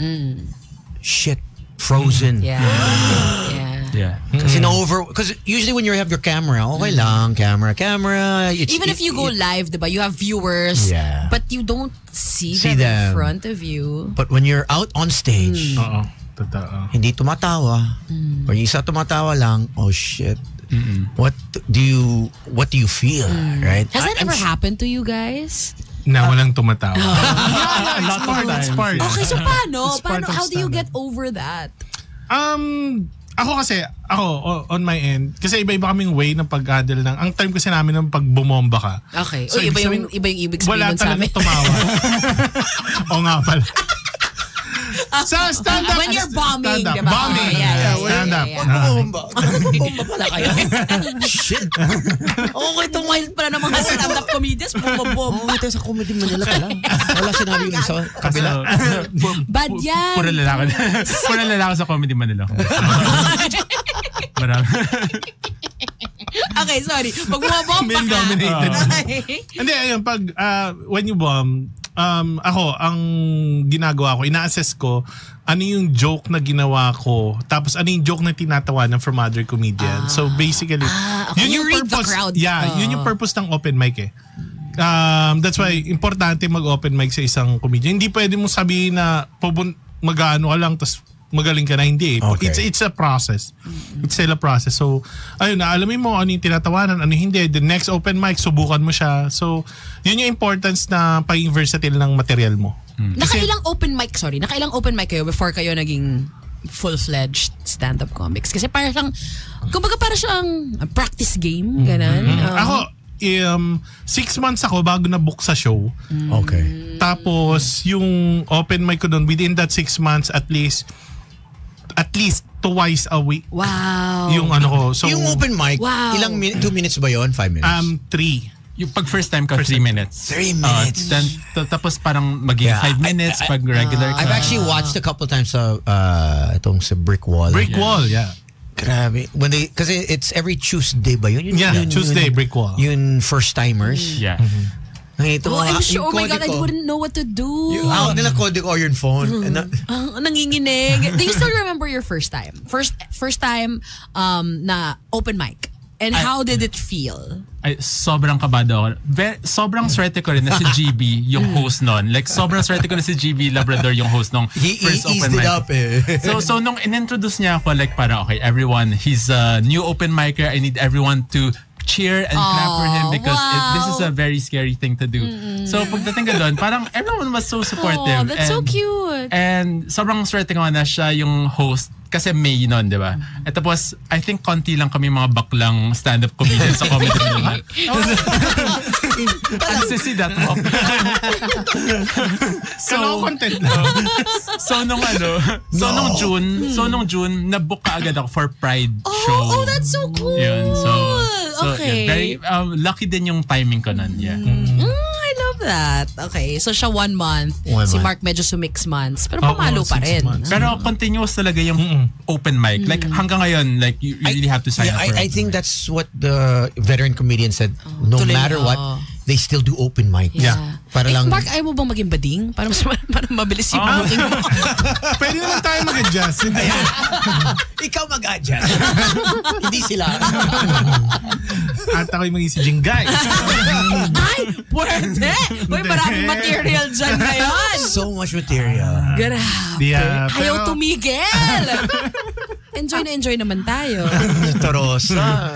shit, frozen. Yeah. Yeah. Yeah. Kasi because usually when you have your camera, okay lang, camera. Even if you go live, diba, you have viewers, Yeah. but you don't see See them in them. front of you. But when you're out on stage, Oo. Totoo. hindi tumatawa, or yung isa tumatawa lang, oh shit. What do you feel, right? Has that I'm ever s- happened to you guys? Na walang tumatawa. A lot of times. Part. Okay, so paano? It's part of How do you stand-up. get over that? Ako on my end, kasi iba-iba kaming way ng pag-handle ng, ang time kasi namin ng pag bumomba ka. Okay. So, iba ibig yung ibig sabihin wala nun sa amin. talagang tumawa. O nga pala. Sa stand-up. When you're bombing, stand-up. diba? Bombing. Yeah. Stand-up. Bomba pala kayo. Shit. Okay, tumahild pala ng mga stand-up comedians. Bumabomba. Oo, ito sa Comedy Manila pala. Wala sinabi yung isa kabila. Bad yan. Puro lalaki. Puro lalaki sa Comedy Manila. Marami. Okay, sorry. Pag bumabomba ka. Male-dominated. Hindi, ayun, pag, when you bomb, ako, ang ginagawa ko, ina-assess ko, ano yung joke na ginawa ko, tapos ano yung joke na tinatawanan from other comedians. So basically, okay. You read the crowd. Yeah, yun yung purpose ng open mic eh. That's why, importante mag-open mic sa isang comedian. Hindi pwede mo sabihin na mag-ano ka lang, tapos magaling ka na, hindi. Okay. It's a process. It's still a process. So, ayun, alamin mo ano yung tinatawanan, ano hindi. The next open mic, subukan mo siya. So, yun yung importance na paging versatile ng material mo. Nakailang open mic kayo before kayo naging full-fledged stand-up comics? Kasi parang, kumbaga parang siyang practice game, ganun. Ako, 6 months ako bago na-book sa show. Okay. Tapos, yung open mic ko doon, within that 6 months, at least twice a week. Wow. Yung ano ko. So, Yung open mic, Wow. ilang 2 minutes ba yun? 5 minutes? 3. Yung pag first time ka, 3 minutes. 3 minutes. Then, tapos parang maging Yeah, 5 minutes pag regular ka. I've actually watched a couple times sa itong sa Brick Wall. Brick wall, yeah. Grabe. Kasi it's every Tuesday ba yun? Tuesday, Brick Wall. Yun first timers. Yeah. Ito, I'm sure, yung oh my God, I Codico. wouldn't know what to do. Hawak nila Codico or your phone. Nanginginig. Do you still remember your first time? First time na open mic? And how did it feel? Ay, sobrang kabado ako. Sobrang swerte ko rin na si GB yung host nun. Like, sobrang swerte ko na si GB Labrador yung host nung He first eased open it mic. up eh. So nung in-introduce niya ako, like, para okay, everyone, he's a new open micer. I need everyone to cheer and clap for him because this is a very scary thing to do. So pagdating ka doon, parang everyone was so supportive. Oh, that's so cute. And sobrang swerte ko na siya yung host kasi May nun, di ba? At tapos, I think konti lang kami mga baklang stand-up comedians sa comedy naman. As you see that walk. Kalo content na. Nung June, nabook ka agad ako for Pride show. Oh, that's so cool. Yun, so okay. yeah, very lucky din yung timing ko nun. Yeah. I love that. Okay, so siya 1 month. 1 Si month. Mark medyo sumix months. Pero pumalo pa 6 rin. months. Pero continuous talaga yung open mic. Like hanggang ngayon, like you really have to sign up for I open think mic. that's what the veteran comedian said. No Tuloy matter mo. what, they still do open mics. Yeah. Para lang. Mark, ayaw mo bang maging bading? Para mabilis yung booking mo. Pwede naman tayo mag-adjust. Hindi. Ikaw mag-adjust. Hindi sila. At ako'y maging si Jingay. Ay, pwede! Uy, maraming material dyan ngayon. So much material. Grabe. Yeah, Ayaw pero- tumigil. Enjoy naman tayo. Torosa.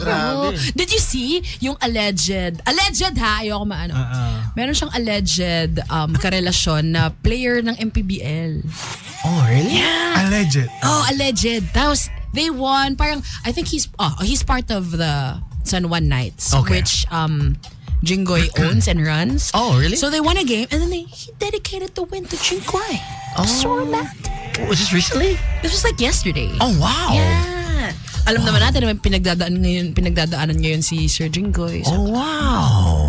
Oh. Did you see yung alleged ha, ayoko maano. Meron siyang alleged karelasyon na player ng MPBL. Oh, really? Alleged. Oh, alleged. Tapos, they won. Parang, I think he's part of the San Juan Knights, Okay. which Jingoy owns and runs. Oh, really? So they won a game and then he dedicated the win to Jingoy. So romantic. Was this recently? This was like yesterday. Oh, wow. Yeah. Alam naman natin na may pinagdadaanan ngayon si Sir Jingoy. So, Oh, wow.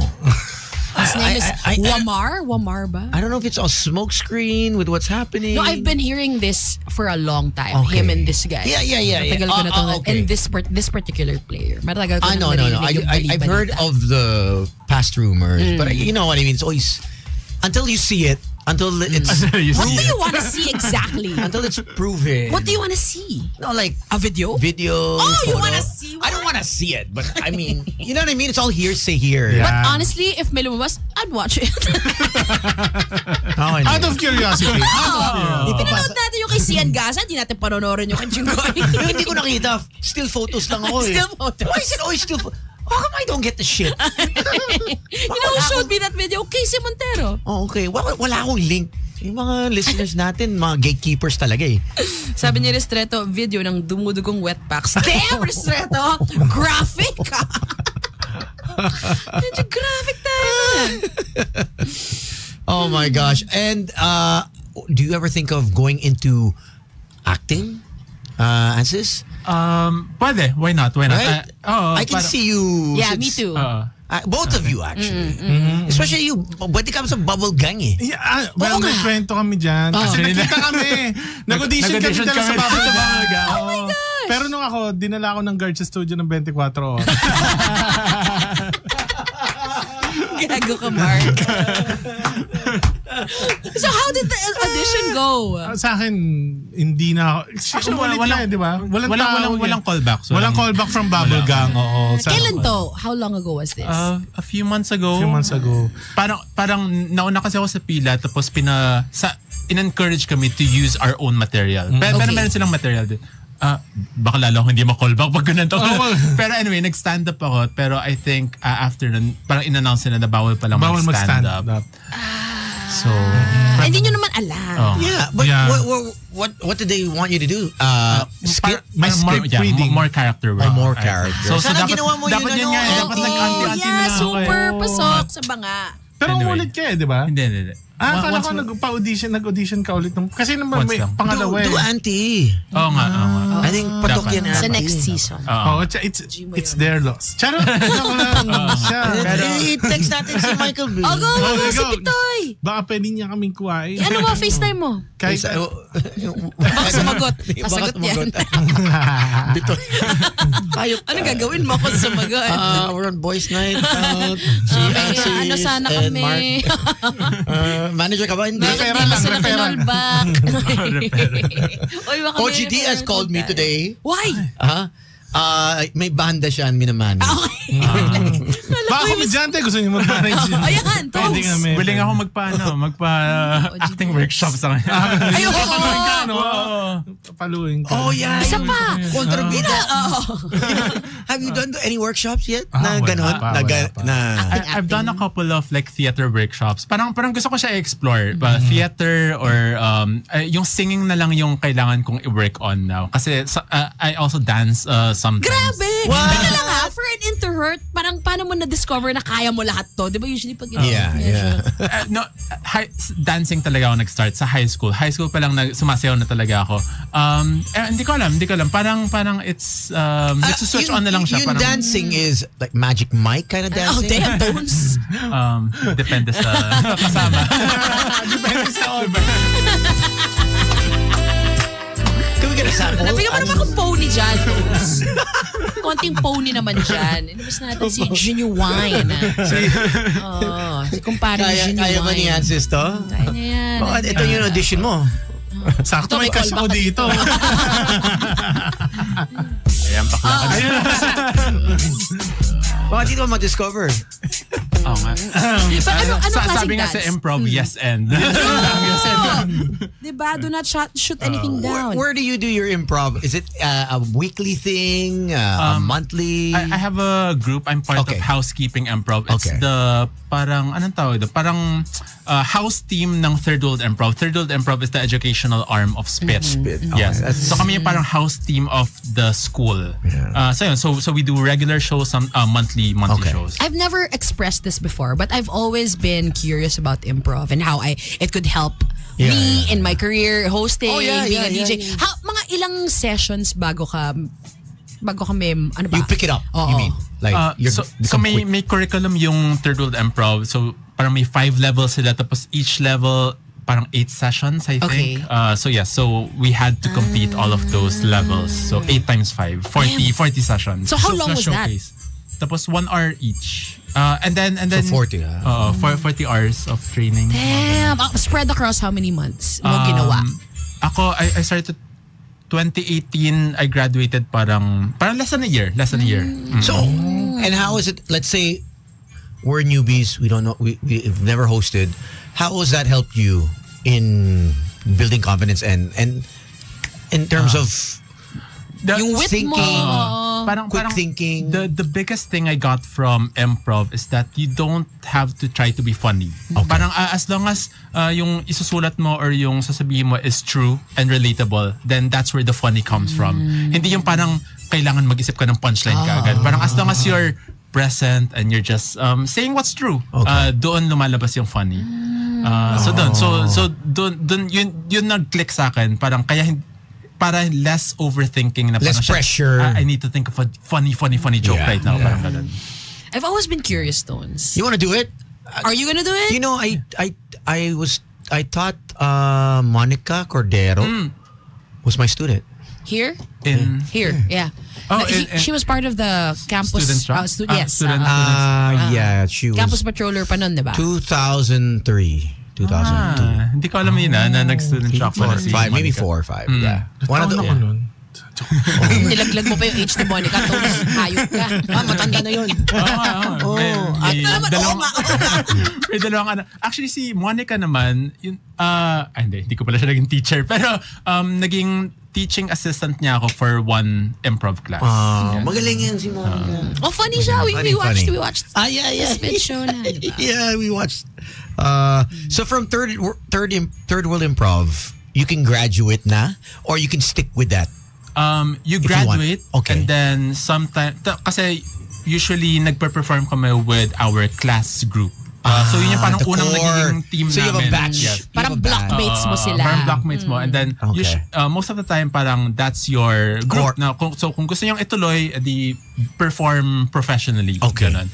his name is Wamar. Wamar ba? I don't know if it's all smoke screen with what's happening. No, I've been hearing this for a long time. Okay. Him and this guy. Yeah. Matagal ko na to. Okay. And this particular player. Matagal ko na No. naririnig yung I've heard bali-balita. of the past rumors, but you know what I mean. It's always until you see it, until it's What do you want to see exactly? until it's proven. What do you want to see? No, like A video? video. Oh, you photo. wanna see I don't want to see it, but I mean, you know what I mean. It's all hearsay here. Yeah. But honestly, if may lumabas, I'd watch it. Out of curiosity. Pinanood natin yung kay Sian Gasa, hindi natin panonorin yung kay Jingoy. Hindi ko nakita. Still photos lang ako eh. Still photos. Why is it always still? How come I don't get the shit? You know who showed me that video? Casey Montero. Oh, okay. Wala akong link. Yung mga listeners natin, mga gatekeepers talaga eh. Sabi ni Restreto, video ng dumudugong wet packs. Damn, Restreto! Graphic! Medyo graphic tayo. Oh my gosh. And do you ever think of going into acting, Ansis? Pwede. Why not? Why not? Right? I can see you. Yeah, me too. Both of you actually. Especially you, pwede ka sa bubble gang eh. Yeah, well, may kwento kami dyan. Kasi nakita kami. Nag-audition kami dala sa Bubble Gang. Oh my gosh! Pero nung ako, dinala ako ng guard sa studio ng 24 oras. Gago ka, Mark. So how did the audition go? Sa akin, hindi na ako. Actually, walang, di ba? Walang callbacks. Walang callback from Bubble Gang. Oo. Kailan to? How long ago was this? A few months ago. Parang nauna kasi ako sa pila tapos in-encourage kami to use our own material. Pero meron silang material din. Baka lalo ako hindi ma-callback pag ganun to. Pero anyway, nag-stand up ako. Pero I think after nun, parang in-announce na bawal palang mag-stand up. So, hindi nyo naman alam. Yeah, but what did they want you to do? Script reading. More character work. More character. So Sana dapat, ginawa mo dapat yun nga. Dapat nag-anti-anti na lang ako. Super pasok sa banga. Pero Anyway. ulit ka di ba? Hindi. Akala ko nag-audition ka ulit. Kasi naman may pangalawa Do auntie. Oo nga. I think patok yan Sa auntie. next season. Oh, it's their loss. Charot. I-text natin si Michael B. Go, si Pitoy. Baka pwede niya kaming kuhain. Ano mo, FaceTime mo? Kahit Baka sumagot. Kasagot yan. Dito. Ano gagawin mo kung sumagot? We're on boys night out. Si Ansis Ano sana and kami? Mark. Manager ka ba? Hindi. Bakit di mo sila kinallback? OG Diaz called me today. Why? May banda siya minamanage. baka komedyante gusto niyo mag-manage. Ayan, Pwede Tongs. kami. Willing ako magpa-acting workshop sa kanya. Ayoko. Paluin ka. Oh yeah. Isa pa. Kontrabida. Have you done any workshops yet? Na wala ganon? pa. I've done a couple of like theater workshops. Parang gusto ko siya i-explore. Theater or yung singing na lang yung kailangan kong i-work on now. Kasi I also dance sometimes. Grabe! Teka lang for an introvert, parang paano mo na-discover na kaya mo lahat to? Di ba usually pag... Yeah. Dancing talaga ako nag-start sa high school. High school pa lang sumasayaw na talaga ako. Hindi ko alam. Parang it's nagsuswitch on na lang siya. Yung dancing is like Magic Mike kind of Oh, dancing? damn, Tones. Depende sa kasama. Depende sa Can we get a sample? Nabigyan mo naman akong pony dyan, Tones. Konting pony naman dyan. Inabas natin si Genuine. Si kumpare ni Genuine. Kaya ba ni Ansis to? Kaya niya yan. Ito yung audition mo. Sakto may cash ako dito. Ayan, bakla ka na. Baka dito mo ma-discover. Oo nga. Ano klaseng Sabi nga dance? sa improv, yes and. Diba? Do not shoot anything down. Where do you do your improv? Is it a weekly thing? A monthly? I have a group. I'm part of Housekeeping Improv. It's the parang, anong tawag ito? Parang house team ng Third World Improv. Third World Improv is the educational arm of Spit. Yes. So kami yung parang house team of the school. Yeah. So we do regular shows, some monthly shows. I've never expressed this before, but I've always been curious about improv and how it could help me in my career, hosting, being a DJ. Yeah. Mga ilang sessions bago ka may, ano ba? You pick it up, you mean? Like, so may curriculum yung Third World Improv. So parang may 5 levels sila. Tapos each level, parang 8 sessions, I think. So we had to complete all of those levels. So 8 times 5, 40 sessions. So how long was showcase. Tapos 1 hour each. And then So 40 40 hours of training. Damn! Spread across how many months mo ginawa? Ako, I started 2018. I graduated parang less than a year. So, and how is it, let's say, we're newbies, we don't know, we've never hosted. How has that helped you in building confidence and in terms of Yung wit mo. thinking, Parang thinking. The biggest thing I got from improv is that you don't have to try to be funny. Parang as long as yung isusulat mo or yung sasabihin mo is true and relatable, then that's where the funny comes from. Hindi yung parang kailangan mag-isip ka ng punchline kaagad. Parang as long as you're present and you're just saying what's true, doon lumalabas yung funny. So doon yun nag-click sa akin. Parang kaya para less overthinking na Less parang pressure. I need to think of a funny joke right now. Parang ganun. I've always been curious, Tones. You want to do it? Are you gonna do it? You know, I thought Monica Cordero was my student. Here? Here, yeah. Oh, She was part of the campus. Student shop? Yes. Student- Yeah, she was Campus patroller pa nun, diba? 2003. 2002. Hindi ko alam yun na nag-student shop pa na si Maybe Monica. 4 or 5. Yeah. One of Taon the ako nun. Nilaglag mo pa yung age ni Monica. Tones, hayop ka. Matanda na yun. May dalawang anak. Actually, si Monica naman, hindi ko pala siya naging teacher. Pero naging teaching assistant niya ako for one improv class. Magaling yan si Monica. Oh, funny siya. We watched Yeah. the spit show na. Diba? Yeah, we watched. So from third world improv, you can graduate na or you can stick with that. You you graduate want. Okay. and then sometime kasi usually nagpe-perform kami with our class group. So yun yung parang the unang core. nagiging team So you have a namin. batch. Yes. Parang blockmates mo sila. Parang blockmates mo. And then, Okay. most of the time, parang that's your Core. group. Na, so kung gusto nyong ituloy, di perform professionally. Okay. Ganun.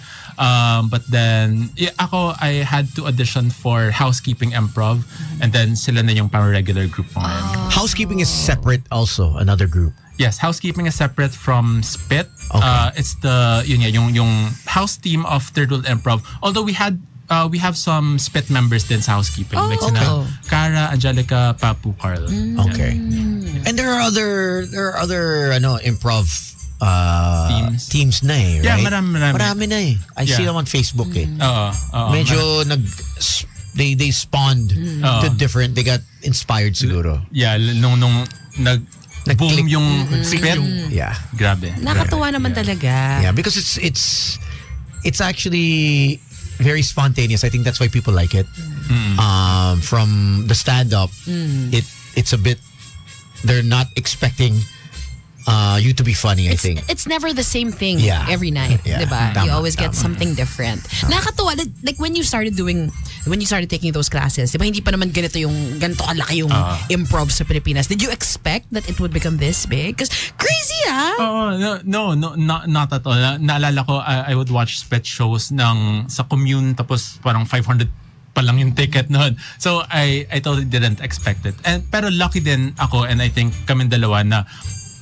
But then, I had to audition for Housekeeping Improv. And then, sila na yung parang regular group ko ngayon. Housekeeping is separate also, another group. Yes, Housekeeping is separate from Spit. Okay. It's the yung house team of Third World Improv. Although we have some Spit members din sa Housekeeping. Like okay. sina Cara, Angelica, Papu, Carl. Okay. And there are other improv teams na eh, Yeah, right? marami. na eh. I see Yeah. them on Facebook eh. Oo. Medyo they spawned to different, they got inspired siguro. Yeah, nung nag-boom Nag-click. yung Spit. Yeah. Grabe. Nakatuwa naman talaga. Yeah, because it's actually very spontaneous. I think that's why people like it. From the stand-up, it's a bit, they're not expecting you to be funny, I think. It's never the same thing every night, Yeah. diba? Tama, You always get tama. something different. Nakakatuwa, like when you started taking those classes, diba hindi pa naman ganito kalaki yung improv sa Pilipinas. Did you expect that it would become this big? Because crazy, No, not at all. Naalala ko, I would watch Spit shows sa commune, tapos parang 500 pa lang yung ticket noon. So I totally didn't expect it. Pero lucky din ako, and I think kaming dalawa na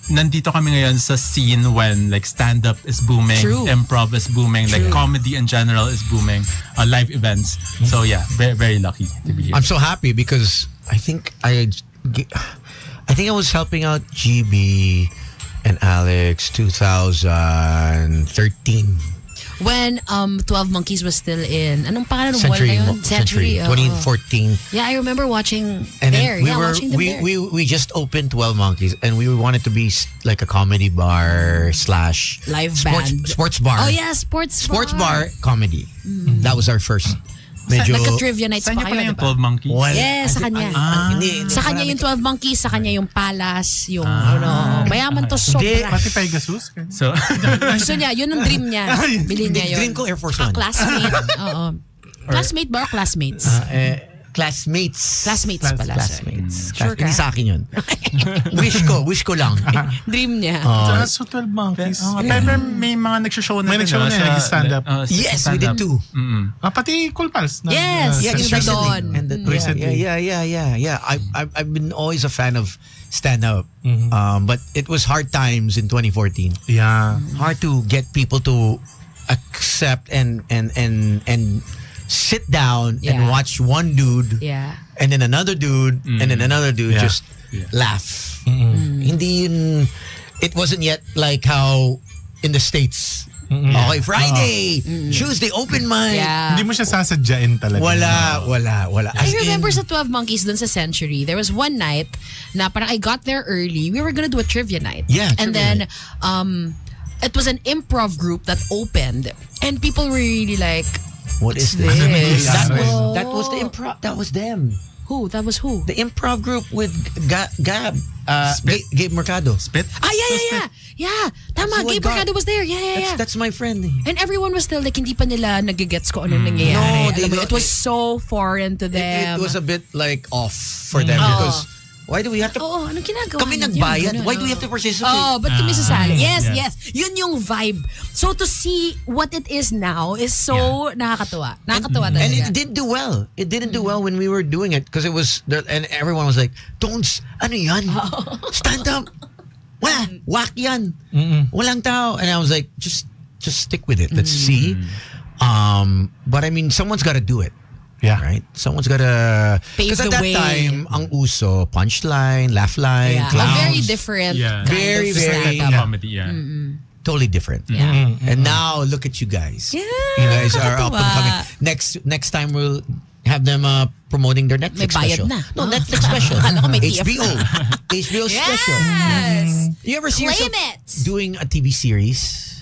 nandito kami ngayon sa scene when like stand-up is booming, True. improv is booming, like comedy in general is booming, live events. So yeah, very, very lucky to be here. I'm so happy because I think I was helping out GB and Alex 2013. when 12 Monkeys was still in, anong pangalan ng mall Century. na yun? Century. oo. 2014. Yeah, I remember watching And there. then Watching them there. we just opened 12 Monkeys and we wanted to be like a comedy bar / Live sports, band. sports bar. Oh yeah, sports bar comedy. That was our first. Medyo Nagka-trivia nights Saan pa kayo kayo, pala yung diba? 12 Monkeys? Well, Yes, sa kanya. Hindi, Sa kanya yung 12 Monkeys, sa kanya yung Palace, yung mayaman to Hindi. sobra. Pati Pegasus. So, Gusto niya, yun ang dream niya. Bilhin niya yun. Dream ko Air Force One. Classmate. Oo. Classmate ba o classmates? Classmates. Classmates pala, sir. Classmates. Sure ka? Hindi sa akin yun. wish ko lang. Dream niya. So 12 Monkeys. pero may mga nagshow na May din, nagshow no, na sa- nag-stand-up. Yes, we did too. Pati Cool Pals. Yes. Yeah, just Yung recently. Don. And Recently. Yeah. I've been always a fan of stand-up. But it was hard times in 2014. Yeah. Hard to get people to accept and sit down Yeah. and watch one dude Yeah. and then another dude and then another dude Yeah. just laugh. Hindi yun, it wasn't yet like how in the States Okay, Friday, Tuesday, open mic. Yeah. Hindi mo siya sasadyain talaga. Wala. I As in, remember sa 12 Monkeys dun sa Century, there was one night na parang I got there early. We were gonna do a trivia night. Yeah, And trivia then it was an improv group that opened and people were really like, what is this? this? That was the improv. That was them. Who? That was who? The improv group with Gab. Gabe Mercado. Spit? Yeah. Tama, That's who I Gabe got. Mercado was there. Yeah. That's my friend. And everyone was still like, hindi pa nila nagigets ko ano nangyayari. No, they Alam mo, don't- it was so foreign to them. It was a bit like off for them because why do we have to... Oo, anong ginagawa Kami ninyo? nagbayad. Ganun, Why do we have to participate? Oh, ba't kami sasali? Yes. yeah. Yun yung vibe. So to see what it is now is so nakakatuwa. Nakakatuwa talaga. And it did do well. It didn't do well when we were doing it because it was there, and everyone was like, "Tones, ano yan? Stand up. Wala, whack yan. Walang tao." And I was like, just stick with it. Let's see. But I mean, someone's got to do it. Yeah. Right? Someone's got to... Pave Because at the that way. time, ang uso, punchline, laugh line, Yeah. clowns. Very different. Yeah. kind Very, of very- stand-up. Yeah. Comedy, yeah. Totally different. Yeah. And now, look at you guys. Yeah, You guys are up and nakakatuwa. coming. Next time, we'll have them promoting their Netflix May bayad special. na. No, Oh. Netflix special. Akala ko may TF HBO. HBO special. Yes. You ever see Claim yourself it. doing a TV series?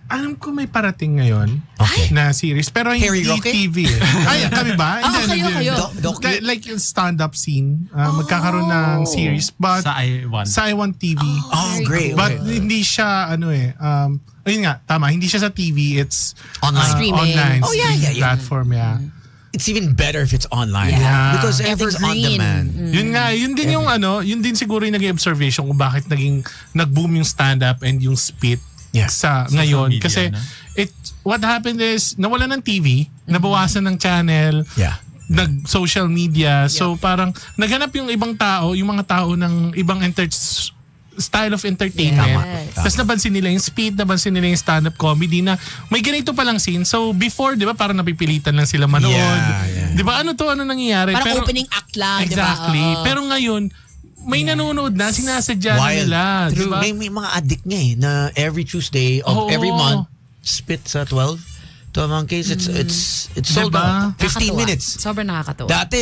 Alam ko may parating ngayon Okay. na series. Pero Harry hindi Roque? TV. Ay, kami ba? kayo. Like yung stand-up scene. Magkakaroon ng series. But Sa I1. sa I1 TV. Oh, Very great. But Okay. hindi siya, ayun nga, tama. Hindi siya sa TV. It's Online. Streaming. online Oh, yeah, streaming yeah. platform, yeah. It's even better if it's online. Yeah. Because everything's on Evergreen. demand. Yun nga, yun din yung yun din siguro yung naging observation kung bakit nag-boom yung stand-up and yung spit Yeah. sa Social ngayon. media, Kasi no? what happened is, nawala ng TV, nabawasan ng channel, Yeah. nag-social media. So parang naghanap yung ibang tao, yung mga tao ng ibang style of entertainment. Yes. Tapos nabansin nila yung speed, nabansin nila yung stand-up comedy na may ganito palang scene. So before, di ba, parang napipilitan lang sila manood. Yeah. Di ba, ano nangyayari? Parang opening act lang, di ba? Exactly. Oo. Pero ngayon, may nanonood na, sinasadya na nila. Di ba? May mga addict nga na every Tuesday of Oo. every month, spit sa 12 Monkeys. It's sold Diba? out. 15 Nakakatuwa. minutes. Sobrang nakakatuwa. Dati,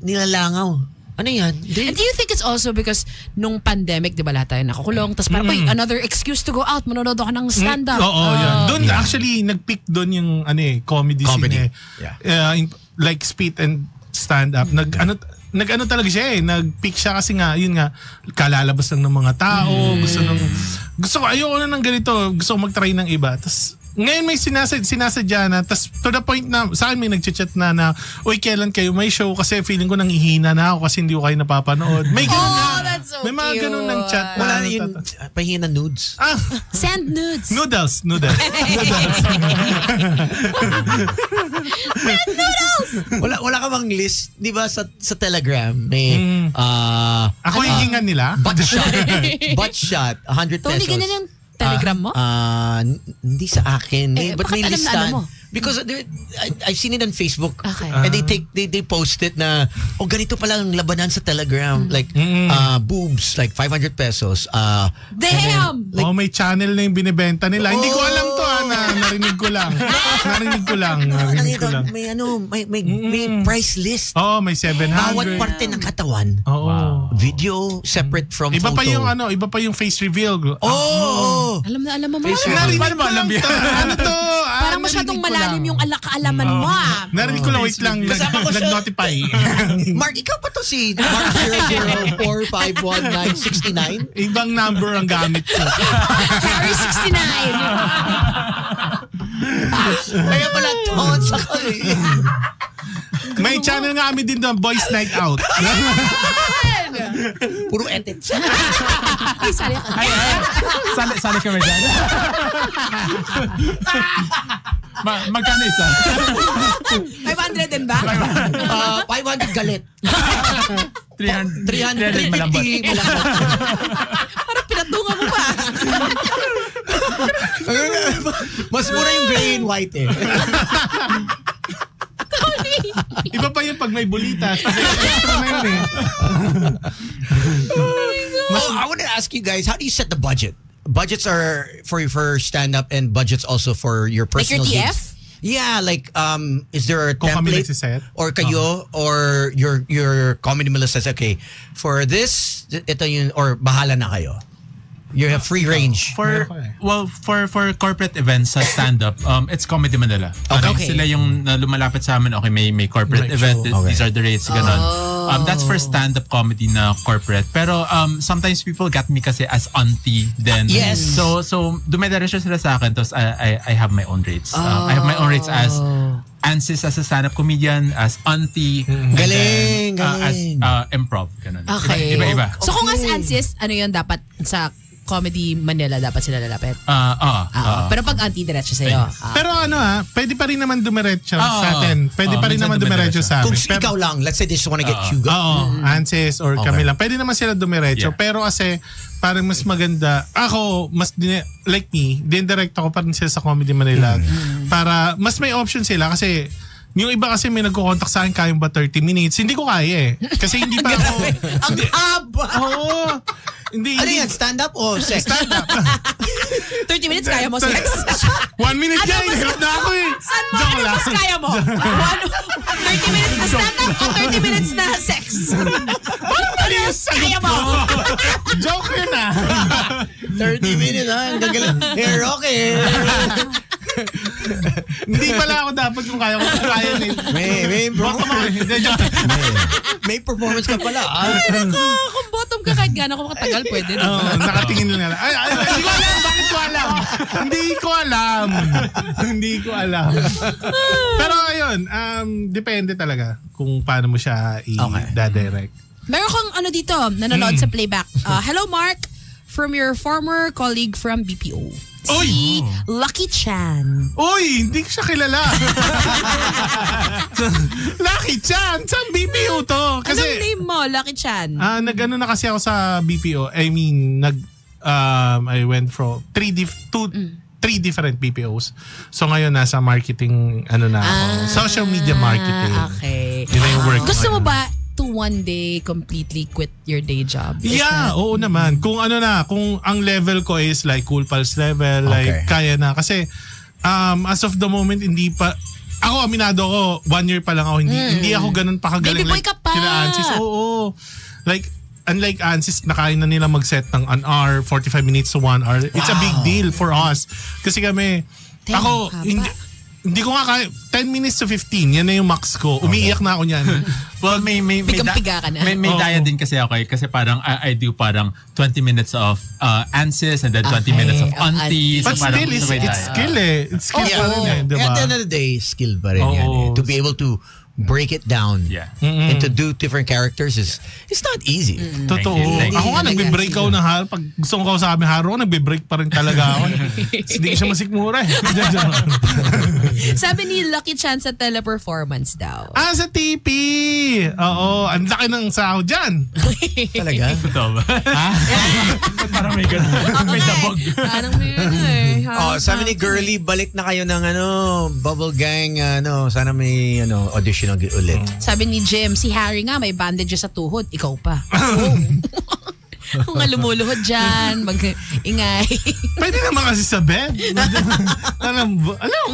nilalangaw. Ano yan? And do you think it's also because nung pandemic, di ba lahat tayo nakakulong, tapos parang, another excuse to go out, manonood ako ng stand-up. Oo, yan. Doon actually, nag-pick doon yung comedy scene. Yeah. Like spit and stand-up. Nag-ano talaga siya nag-pick siya kasi nga, yun nga, kalalabas lang ng mga tao. Gusto ko, ayoko na ng ganito. Gusto ko mag-try ng iba. Tapos, ngayon may sinasadya na, tas to the point na, sa akin may nag-chat na, uy, kailan kayo may show? Kasi feeling ko nanghihina na ako kasi hindi ko kayo napapanood. May ganun na. that's so may mga cute. ganun ng chat na. Wala na yun. Pahingi na nudes. Send nudes. Noodles. Wala ka bang list? Di ba sa Telegram may Ako hihingan nila. butt shot 100 pesos. Tony, ganyan yung Telegram mo? Hindi sa akin. But bakit may alam na listahan. alam mo? Because I've seen it on Facebook. Okay. And they post it na, ganito pala ang labanan sa Telegram. Like, boobs, like 500 pesos. Damn! May channel na yung binibenta nila. Hindi ko alam to narinig ko lang. May price list. May 700. Bawat parte ng katawan. Oo. Video separate from Iba photo. pa yung face reveal. Alam mo. Narinig ko lang to. Ano to? Parang masyadong malalim yung kaalaman mo. Narinig ko lang, wait lang. Kasama ko siya. Nag-notify. Mark, ikaw pa to si Mark 004516969? Ibang number ang gamit ko. Harry 69. Kaya pala tones ako May channel nga kami din doon, Boys Night Out. Puro edits. Ay, sali ka. Sali kami dyan. Magkano isa? 500 din ba? 500 galit. 300 malambot. 350 malambot. Parang pinatungan mo pa. Mas mura yung gray and white Iba pa yun pag may bulitas. Kasi extra na yun I want to ask you guys, how do you set the budget? budgets are for stand-up and budgets also for your Like your personal TF? gigs? Yeah, like is there a Kung kami template nagsiset? or kayo or your comedy Melissa says, okay, for this ito yun or bahala na kayo. You have free range. For corporate events sa stand-up, it's Comedy Manila. Okay. Sila yung lumalapit sa amin, okay, may corporate Right, event, show. these are the rates, ganon. That's for stand-up comedy na corporate. Pero sometimes people get me kasi as auntie then. Yes. So dumidiretso sila sa akin, tapos I have my own rates. I have my own rates as Ansis as a stand-up comedian, as auntie, and Galing, then, as galing. Improv. Ganon. Okay. Iba-iba. So kung as Ansis, ano yun dapat sa Comedy Manila dapat sila lalapit? Pero pag anti-diretso sa'yo. Pero pwede pa rin naman dumiretso sa atin. Pwede pa rin minsan naman dumiretso sa amin. Kung ikaw lang, let's say they just wanna get Hugo. Anses or kami lang. Pwede naman sila dumiretso. Yeah. Pero kasi parang mas maganda. Ako, like me, dindirect ako pa rin sila sa Comedy Manila. Para mas may option sila kasi yung iba kasi may nagko-contact sa akin, kaya ba 30 minutes? Hindi ko kaya eh. Kasi hindi pa ako... Ang haba! Oo. Hindi. Ano yan? Stand-up o sex? Stand-up. 30 minutes kaya mo sex? 1 minute Ano yan. mas- Hirap na ako eh. Saan mo? Ano mas kaya mo? 30 minutes na stand-up o 30 minutes na sex? Ano yung sagot Kaya mo? Joke yun 30 minutes ha? Ang gagaling. Hey, Rocky! Hindi pala ako dapat kung kaya ko. Kaya na yun. May performance ka pala. Kung bottom ka kahit gano'n kung katagal, pwede. Oo, nakatingin lang lang. Hindi ko alam. Bakit ko alam? Hindi ko alam. Pero ayun, depende talaga kung paano mo siya i-direct. Meron kang ano dito, nanonood sa playback. Hello Mark, from your former colleague from BPO. Si Lucky Chan. Uy, hindi ko siya kilala. Lucky Chan, saan BPO to? Anong name mo, Lucky Chan? Nag-ano na kasi ako sa BPO. I mean, I went from three different BPOs. So ngayon nasa marketing na ako. Social media marketing. Okay. Yun na yung work. Gusto mo ba to one day completely quit your day job? Yeah, oo naman. Kung kung ang level ko is like Cool Pals level, like kaya na. Kasi as of the moment, hindi pa, ako aminado ko, 1 year pa lang ako, hindi ako ganun pa kagaling. Baby boy ka pa! Kila Ansis, oo. Like, unlike Ansis, nakain na nila mag-set ng an hour, 45 minutes to 1 hour. It's a big deal for us. Kasi kami, ako, hindi ko nga kaya, 10 minutes to 15, yan na yung max ko. Umiiyak na ako niyan. Well, may Pigang-piga ka na. may diet din kasi ako kasi parang I do parang 20 minutes of Ansis and then 20 minutes of auntie. But still, it's skill eh. It's skill pa rin eh, diba? At the end of the day, skill pa rin yan eh. To be able to break it down and to do different characters it's not easy. Totoo. Thank you. Ako nga, nagbe-break ako ng haro. Pag gusto ko kausapin haro, nagbe-break pa rin talaga ako. Hindi ko siya masikmura eh. Sabi ni Lucky Chan sa teleperformance daw. Sa TP! Oo, ang laki ng sahod dyan. Talaga? Totoo ba? Parang may ganun. May dabog. Parang may sabi ni Girly, balik na kayo ng Bubble Gang, sana may audition ulit. Sabi ni Jim, si Harry nga may bandages sa tuhod, ikaw pa. Kung nga lumuluhod dyan, mag-ingay. Pwede naman kasi sa bed.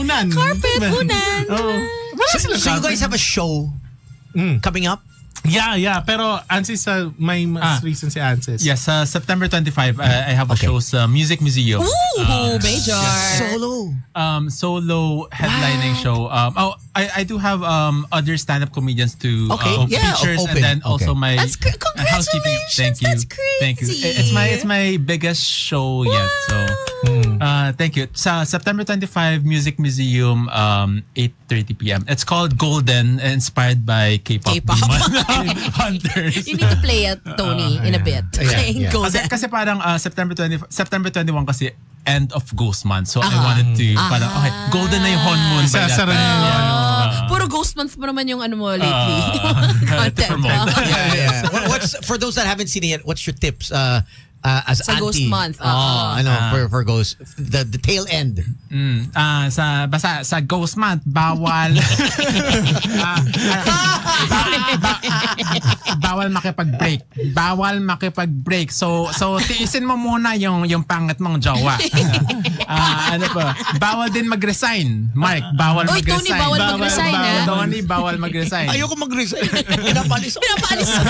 Unan. Carpet, unan. Wala sila So you guys have a show coming up? Yeah. Pero Ansis, may mas recent si Ansis. Yes, September 25, I have a show sa Music Museum. Ooh, major. Solo headlining show. I do have other stand-up comedians to features open. and then also my That's housekeeping. congratulations. That's crazy. Thank you. It's my biggest show yet. So thank you. Sa September 25, Music Museum, 8:30 p.m. It's called Golden, inspired by K-pop. Hunters. You need to play it, Tony, in a bit. Kasi parang September 21 kasi end of Ghost Month. So I wanted to parang golden na yung honeymoon. Sasara niya yung puro Ghost Month mo naman yung mo lately. To promote. What's for those that haven't seen it yet, what's your tips? as Sa Ghost auntie. Month. For Ghost. The tail end. Basta sa Ghost Month, bawal. Bawal makipag-break. Bawal makipag-break. So tiisin mo muna yung pangit mong jowa. Ano pa? Bawal din mag-resign. Mark, bawal Oy, mag-resign. Tony, bawal mag-resign, ha? Tony, bawal mag-resign. Ayoko mag-resign. Pinapalis ako. Pinapalis ka.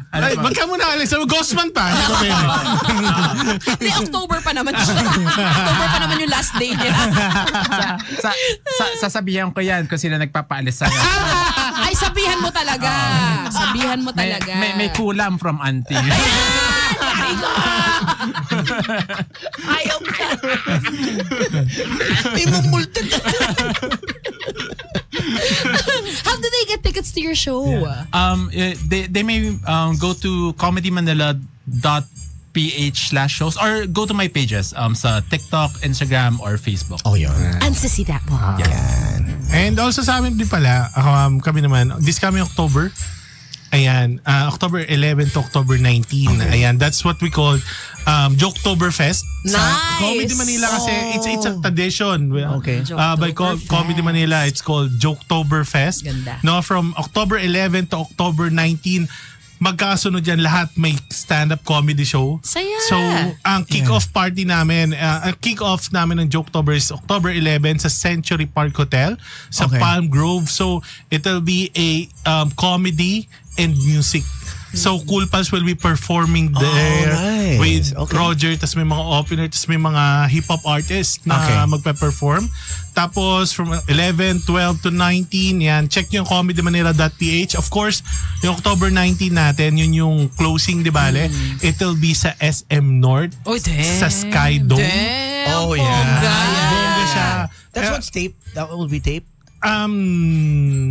Ano Ay, pa? wag ka muna alis. Ghostman pa. Hindi ko pwede. Hindi, October pa naman siya. October pa naman yung last day niya. Sasabihan ko yan kung sino nagpapaalis sa'yo. Ay, sabihan mo talaga. Sabihan mo talaga. May kulam from auntie. Ayaw ka. May mamultad. How do they get tickets to your show? They may go to comedymanila.ph/shows or go to my pages sa TikTok, Instagram, or Facebook. Oh, yun. And sisi that mo. And also sa amin din pala, kami naman, this coming October, ayan, October 11 to October 19. Okay. Ayan, that's what we call Joketoberfest. Sa Nice! Comedy Manila kasi it's a tradition. Okay. By Comedy Manila, it's called Joketoberfest. Ganda. No, from October 11 to October 19, magkasunod yan lahat, may stand-up comedy show. Saya! So, ang kick-off party namin, ang kick-off namin ng Joketober is October 11 sa Century Park Hotel sa Okay. Palm Grove. So, it'll be a comedy and music. So, Cool Pals will be performing there nice. with Okay. Roger, tas may mga opener, tas may mga hip-hop artists na Okay. magpe-perform. Tapos, from 11, 12 to 19, yan, check nyo yung comedymanila.ph. Of course, yung October 19 natin, yun yung closing, di bale? It'll be sa SM North, Oh, damn. sa Sky Dome. Damn, Oh, yeah. bongga. Bongga siya. That's what's tape. That will be tape.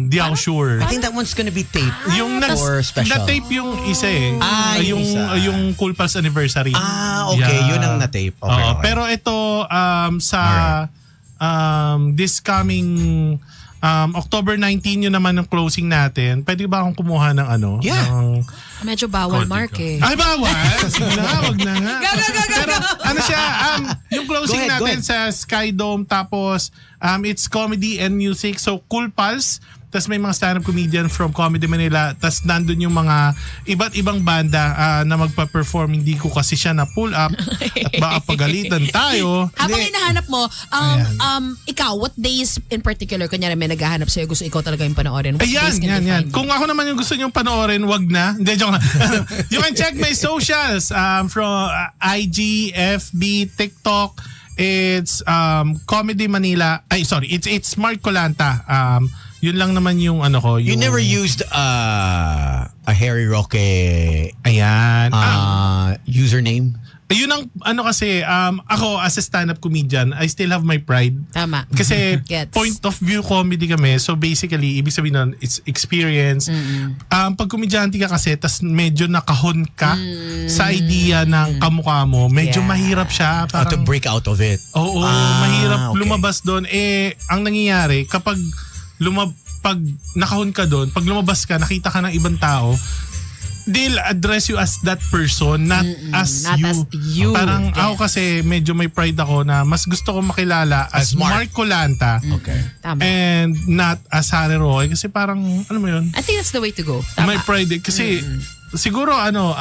Di ako sure. I think that one's gonna be tape. Yung or special. na-tape yung isa eh. Yung isa. Yung Cool Pals anniversary. Okay. Yun ang na-tape. Okay, Oo, okay. pero ito sa this coming October 19 yun naman yung closing natin. Pwede ba akong kumuha ng ano? Yeah. Medyo bawal, Mark eh. Ay, bawal! Sige na, wag na nga. Go. Pero ano siya, yung closing Go natin ahead. sa Sky Dome, tapos it's comedy and music. So, Cool Pals, tapos may mga stand-up comedian from Comedy Manila, tapos nandun yung mga iba't ibang banda na magpa-perform. Hindi ko kasi siya na-pull up at baka pagalitan tayo. Habang hinahanap mo, ikaw, what days in particular, kunyari may naghahanap sa'yo, gusto ikaw talaga yung panoorin? What days can they find you? Kung ako naman yung gusto nyong panoorin, wag na. Hindi, joke na. You can check my socials from IG, FB, TikTok. It's Comedy Manila. It's Mark Colanta. Yun lang naman yung ano ko. You Yung, never used a Harry Roque Ayan. username? Yun ang ano kasi, ako as a stand-up comedian, I still have my pride. Tama. Kasi Gets. point of view comedy kami. So basically, ibig sabihin nun, it's experience. Pag komedyante ka kasi, tas medyo nakahon ka sa idea ng kamukha mo, medyo Yeah. mahirap siya. How to break out of it? Oo, mahirap okay. lumabas doon. Ang nangyayari, kapag pag nakahon ka doon, pag lumabas ka, nakita ka ng ibang tao, they'll address you as that person, not as you. Parang Yes. ako kasi medyo may pride ako na mas gusto ko makilala as Mark Colanta Okay. Tama. and not as Harry Roque kasi parang, ano mo yun? I think that's the way to go. Tama. May pride eh. Kasi siguro ano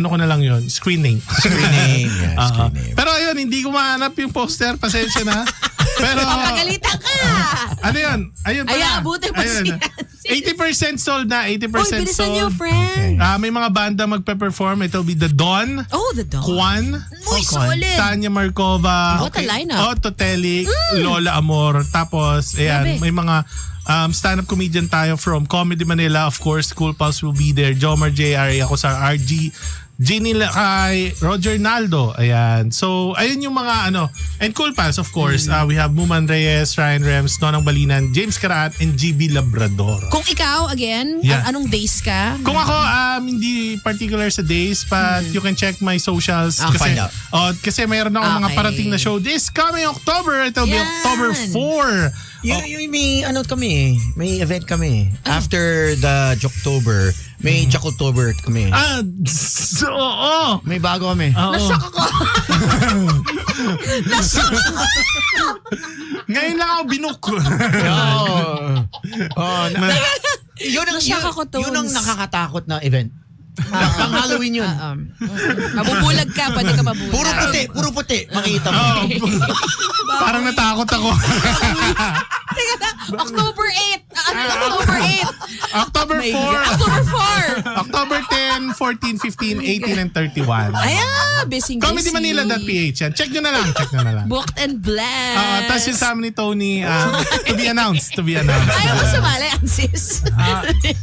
ko na lang yun, screen name. Screen name. Yeah, screen name. Pero ayun, hindi ko mahanap yung poster, pasensya na. Pero Papagalitan ka! ano yun? Ayun pala. Ay, abutin pa Ayun. siya. 80% sold na. 80% Uy, bilisan niyo, sold. friend. May mga banda magpe-perform. It'll be The Dawn, Oh, the dog. Kwan, Uy, solid. Tanya Markova, What a lineup. Otto Telik, Lola Amor. Tapos, ayan, Grabe. may mga stand-up comedian tayo from Comedy Manila. Of course, Cool Pals will be there. Jomar JR, ako sa RG. Ginny Lakay, Roger Naldo. Ayan. So, ayun yung mga ano. And Cool Pals, of course. We have Muman Reyes, Ryan Rems, Nonang Balinan, James Karaat, and GB Labrador. Kung ikaw, again, Yeah. anong days ka? Kung ako, hindi particular sa days, but you can check my socials. To find out. Kasi mayroon ako mga Okay. parating na show this coming October. It'll be Yan. October 4. May ano kami, may event kami. After the Jocktober, may Jockotober kami. Oo. May bago kami. Nashock ako. Ngayon lang ako binook. Yun Nashock ako, Tones. Yun ang nakakatakot na event. Pang Halloween yun. Mabubulag ka, pwede ka mabulag. Puro puti. Makita mo. Parang natakot ako. October 8. October 8. October 4. October 4. October 10, 14, 15, 18, and 31. Busy. ComedyManila.ph yan. Check nyo na lang. Booked and blessed. Tapos yung sa amin ni Tony, to be announced. Ayaw mo sumali, Ansis.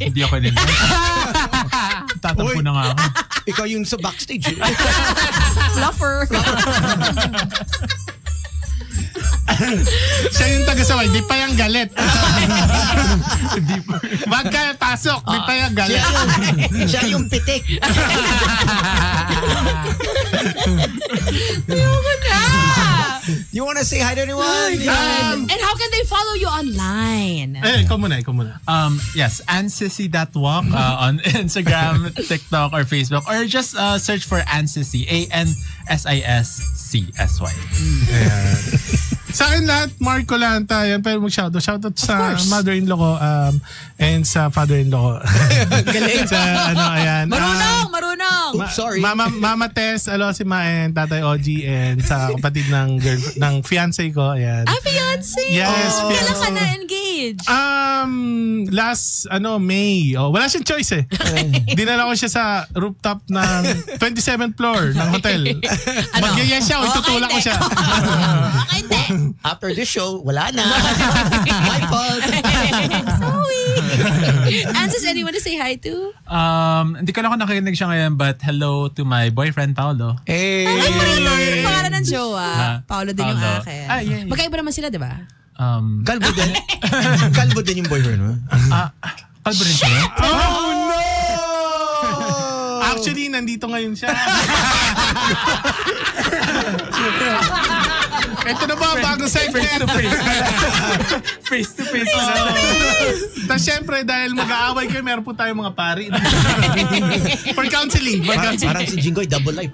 Hindi ako din. Tatampo na nga ako. Ikaw yung sa backstage. Fluffer. Siya yung taga-saway. Di pa yung galit. Wag ka pasok. Di pa yung galit. Siya yung pitik. Ayoko na. You wanna say hi to anyone? And how can they follow you online? Ikaw muna. Yes, ansissy.walk on Instagram, TikTok, or Facebook. Or just search for Ansissy. ANSISCSY. Sa akin lahat, Marco Lanta. Yan, pero mag-shoutout. Shoutout sa mother-in-law ko and sa father-in-law ko. Galing. Ayan. Marunong. Oops, sorry. Mama Tess, Alosima, and Tatay Ogie, and sa kapatid ng fiancé ko. Ayan. Fiancé? Yes, Kailan fiancé. ka na-engage? Last May. Wala siyang choice eh. Dinala ko siya sa rooftop ng 27th floor ng hotel. Mag-yes siya, itutulak ko siya. Hindi. After this show, wala na. My fault. Sorry. Ansis, anyone to say hi to? Hindi ko lang ako nakikinig siya ngayon, but hello to my boyfriend, Paolo. Hey. Ay, yung pangalan ng jowa. Paolo din yung Paolo. akin. Yeah. Magkaiba naman sila, di ba? Kalbo din. Kalbo din yung boyfriend mo. Kalbo rin siya. Oh no! Actually, nandito ngayon siya. Ito na ba bagong segment? Face to face. Tapos syempre, dahil mag-aaway kayo, meron po tayong mga pari. For counseling. Parang si Jingoy, double life.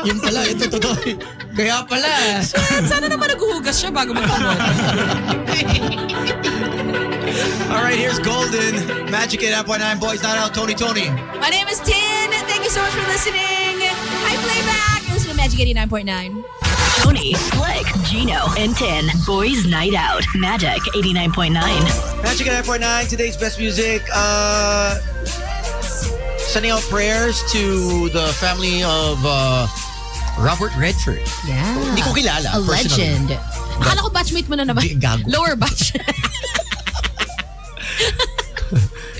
Yun pala, ito totoo. Kaya pala. Sana naman naghuhugas siya bago magkamot. Alright, here's Golden. Magic 89.9 Boys Not Out, Tony. My name is Tin. Thank you so much for listening. Hi, Playback. Listen to Magic 89.9. Tony, Slick, Gino, and Tin. Boys Night Out. Magic 89.9. Magic 89.9, today's best music. Sending out prayers to the family of Robert Redford. Yeah. Hindi ko kilala. A legend. Akala ko batchmate mo na naman. Gago. Lower batch.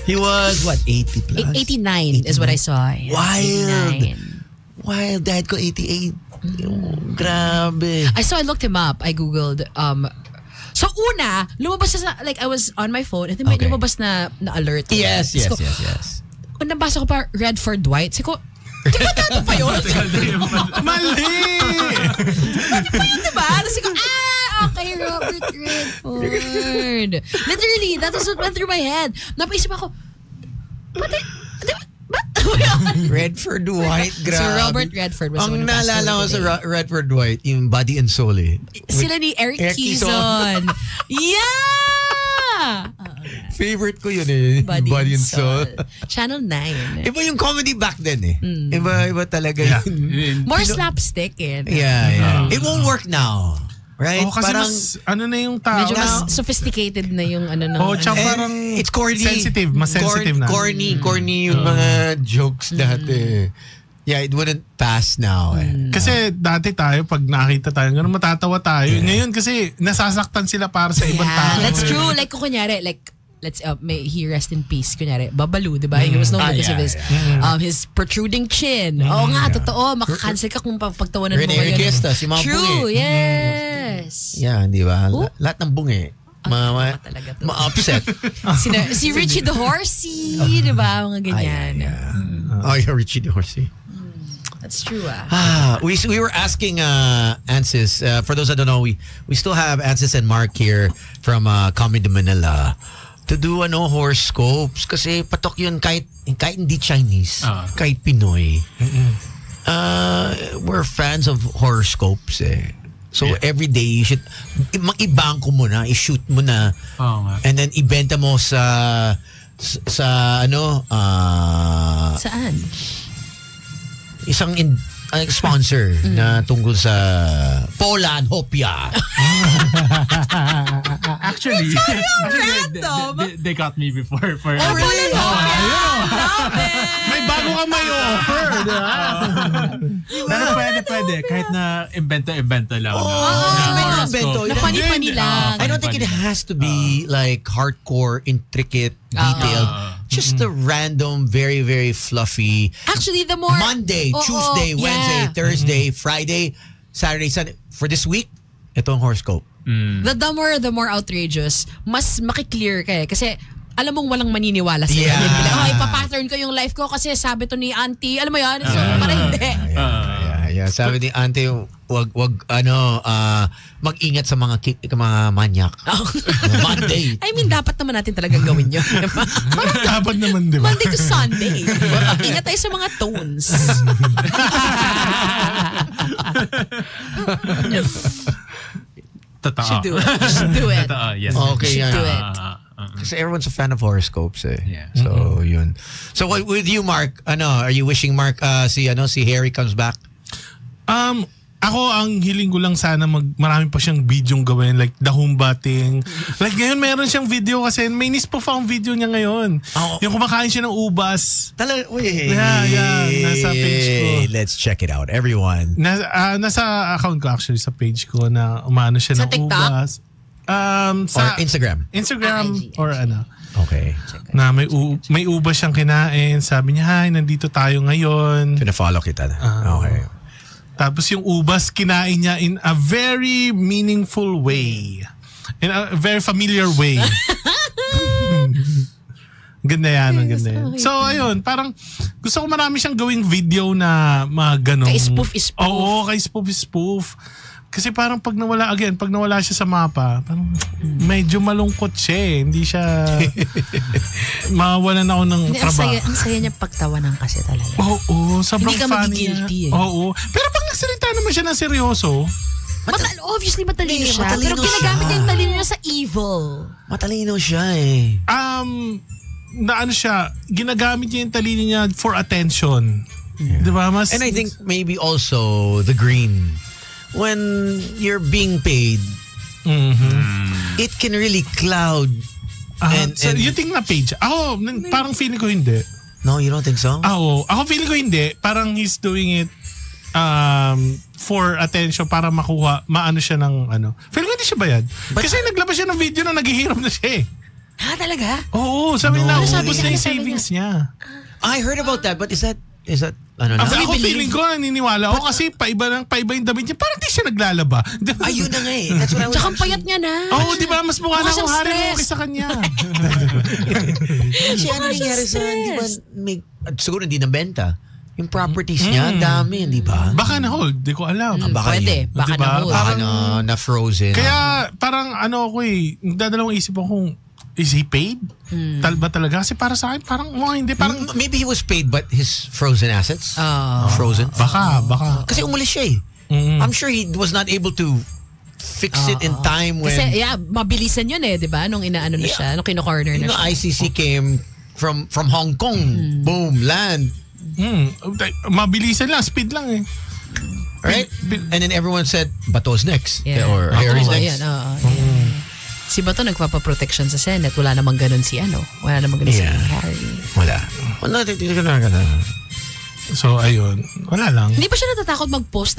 He was, what, 80 plus? 89 is what I saw. Yeah, Wild. 89. Wild. Dad ko 88. Grabe. I looked him up. I Googled. So una, lumabas siya sa, like, I was on my phone and then may Okay. lumabas na alert. Yes. So, nabasa ko pa Redford White. Sabi ko, di ba dato pa yun? Mali! Diba? Tapos ko, okay, Robert Redford. Literally, that was what went through my head. Napaisip ako, Redford White, grabe. So Robert Redford was Ang the one who passed naalala ko away sa today. Redford White, yung Body and Soul eh. Sila ni Eric Quezon. Yeah! Favorite ko yun eh. Body and Soul. Channel 9. Iba yung comedy back then eh. Iba talaga yun. More slapstick eh. Yeah. It won't work now. Right? Kasi mas, na yung tao. Medyo mas sophisticated na yung tsaka And parang it's corny. sensitive, mas sensitive na. Corny yung mga jokes dati. Yeah, it wouldn't pass now. Kasi dati tayo, pag nakita tayo, ganun matatawa tayo. Ngayon kasi nasasaktan sila para sa ibang tao. That's true. Like, kunyari, like, may he rest in peace. Kunyari, Babalu, di ba? He was known because of his protruding chin. Oo nga, totoo. Makakancel ka kung pagtawanan mo Rene Requesta, si Mama True, Bungi. yes. Yeah, di ba? Lahat ng bungi. Ma-upset. Si Richie the Horsey, di ba? Mga ganyan. Oh, yeah, Richie the Horsey. That's true. We were asking Ansis, for those that don't know, we still have Ansis and Mark here from Comedy Manila to do horoscopes kasi patok yun kahit hindi Chinese, kahit Pinoy. We're fans of horoscopes eh. So every day you should mag-ibangko mo na, i-shoot mo na. And then ibenta mo sa Saan? Isang sponsor na tungkol sa Poland Hopia. Actually, they got me before for Poland Hopia. May bago ka may offer. Pero pwede. Kahit na invento lang. Na funny lang. I don't think it has to be like hardcore, intricate, detailed. Just a random, very, very fluffy. Actually, the more Monday, Tuesday, Wednesday, Thursday, Friday, Saturday, Sunday. For this week, ito ang horoscope. The more outrageous, mas makiklear ka eh. Kasi alam mong walang maniniwala sa'yo. Yeah. Ipapattern ko yung life ko kasi sabi to ni auntie. Alam mo yan? So, parang hindi. Yeah. Sabi ni auntie, wag mag-ingat sa mga manyak. Monday. I mean, dapat naman natin talagang gawin yun. Parang dapat naman, di ba? Monday to Sunday. Ingat tayo sa mga tones. Totoo. Should do it. Totoo, yes. Okay, Should do it. Kasi everyone's a fan of horoscopes eh. Yeah. So, yun. So, with you, Mark, are you wishing Mark, si Harry comes back? Ako, ang hiling ko lang sana marami pa siyang videong gawin, like the humbating. Like ngayon, meron siyang video kasi may nispoof ang video niya ngayon. Yung kumakain siya ng ubas. Talaga, Yeah. Nasa page ko. Let's check it out, everyone. Nasa account ko actually, sa page ko na umano siya Sa ng TikTok? ubas. Or Instagram. Instagram or Okay. na may ubas siyang kinain. Sabi niya, hi, nandito tayo ngayon. Pina-follow kita. Okay. Tapos yung ubas, kinain niya in a very meaningful way. In a very familiar way. Ganda yan. So, ayun. Parang gusto ko marami siyang gawing video na mga ganong... Kay spoof-spoof. Oo, kay spoof-spoof. Kasi parang pag nawala siya sa mapa, parang medyo malungkot siya eh. Hindi siya mawawalan ako ng trabaho. Ang saya niya pagtawanan kasi talaga. Oo, sobrang Hindi ka funny magigilty niya. eh. Oo. Pero pag nagsalita naman siya ng seryoso, Obviously matalino siya. matalino Pero ginagamit siya. niya yung talino niya sa evil. Matalino siya eh. ginagamit niya yung talino niya for attention. Yeah. Diba? And I think maybe also the green. When you're being paid, it can really cloud. So you think na page? Ako, parang feeling ko hindi. No, you don't think so? Ako feeling ko hindi. Parang he's doing it for attention para maano siya ng Feeling ko hindi siya bayad. Kasi naglabas siya ng video na naghihirap na siya eh. Talaga? Oo, sabi na ubos na yung savings niya. I heard about that, but is that Ako feeling ko naniniwala ako kasi paiba yung damit niya. Parang di siya naglalaba. Ayun na nga eh. That's what I was Tsaka payat niya na. Di ba? Mas mukha na akong hari mo kaysa kanya. Kasi ano nangyari sa, di ba, siguro hindi nabenta. Yung properties niya, dami, di ba? Baka na-hold. Di ko alam. Pwede. Baka Diba? na-hold. Baka na-frozen. Kaya parang ako nagdadalawang isip ako kung is he paid? Ba talaga? Kasi para sa akin, parang hindi. Parang, maybe he was paid but his frozen assets? Frozen? Baka. Kasi umalis siya eh. I'm sure he was not able to fix it in time when... Kasi mabilisan yun eh, di ba? Nung inaano na siya, nung kino-corner na siya. ICC came from Hong Kong. Boom, land. Mabilisan lang, speed lang eh. Right? And then everyone said, Bato's next. Yeah. Or Harry's next. Si Bato nagpapa-protection sa Senate. Wala namang ganun si Wala namang ganun si Harry. Wala. So, ayun. Wala lang. Hindi pa siya natatakot mag-post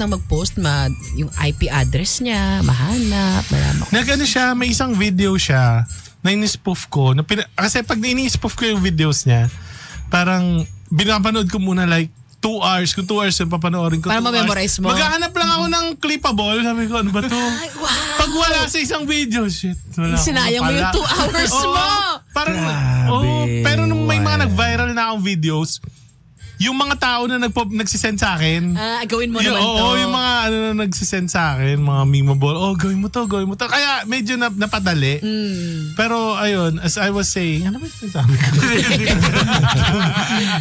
yung IP address niya, mahanap, malaman. Nagano siya, may isang video siya na in-spoof ko. Kasi pag ini-spoof ko yung videos niya, parang binapanood ko muna like 2 hours. Kung 2 hours yung papanoorin ko. Para ma-memorize mo. Maghahanap lang ako ng clippable. Sabi ko, ano ba to? Pag wala sa isang video, shit. Sinayang mo yung 2 hours mo. Parang, pero nung may mga nag-viral na akong videos, yung mga tao na nagsisend sa akin. Gawin mo naman to. Oo, yung mga na nagsisend sa akin, mga memeable, gawin mo to. Kaya medyo napadali. Pero ayun, as I was saying, ano ba yung sabi ko?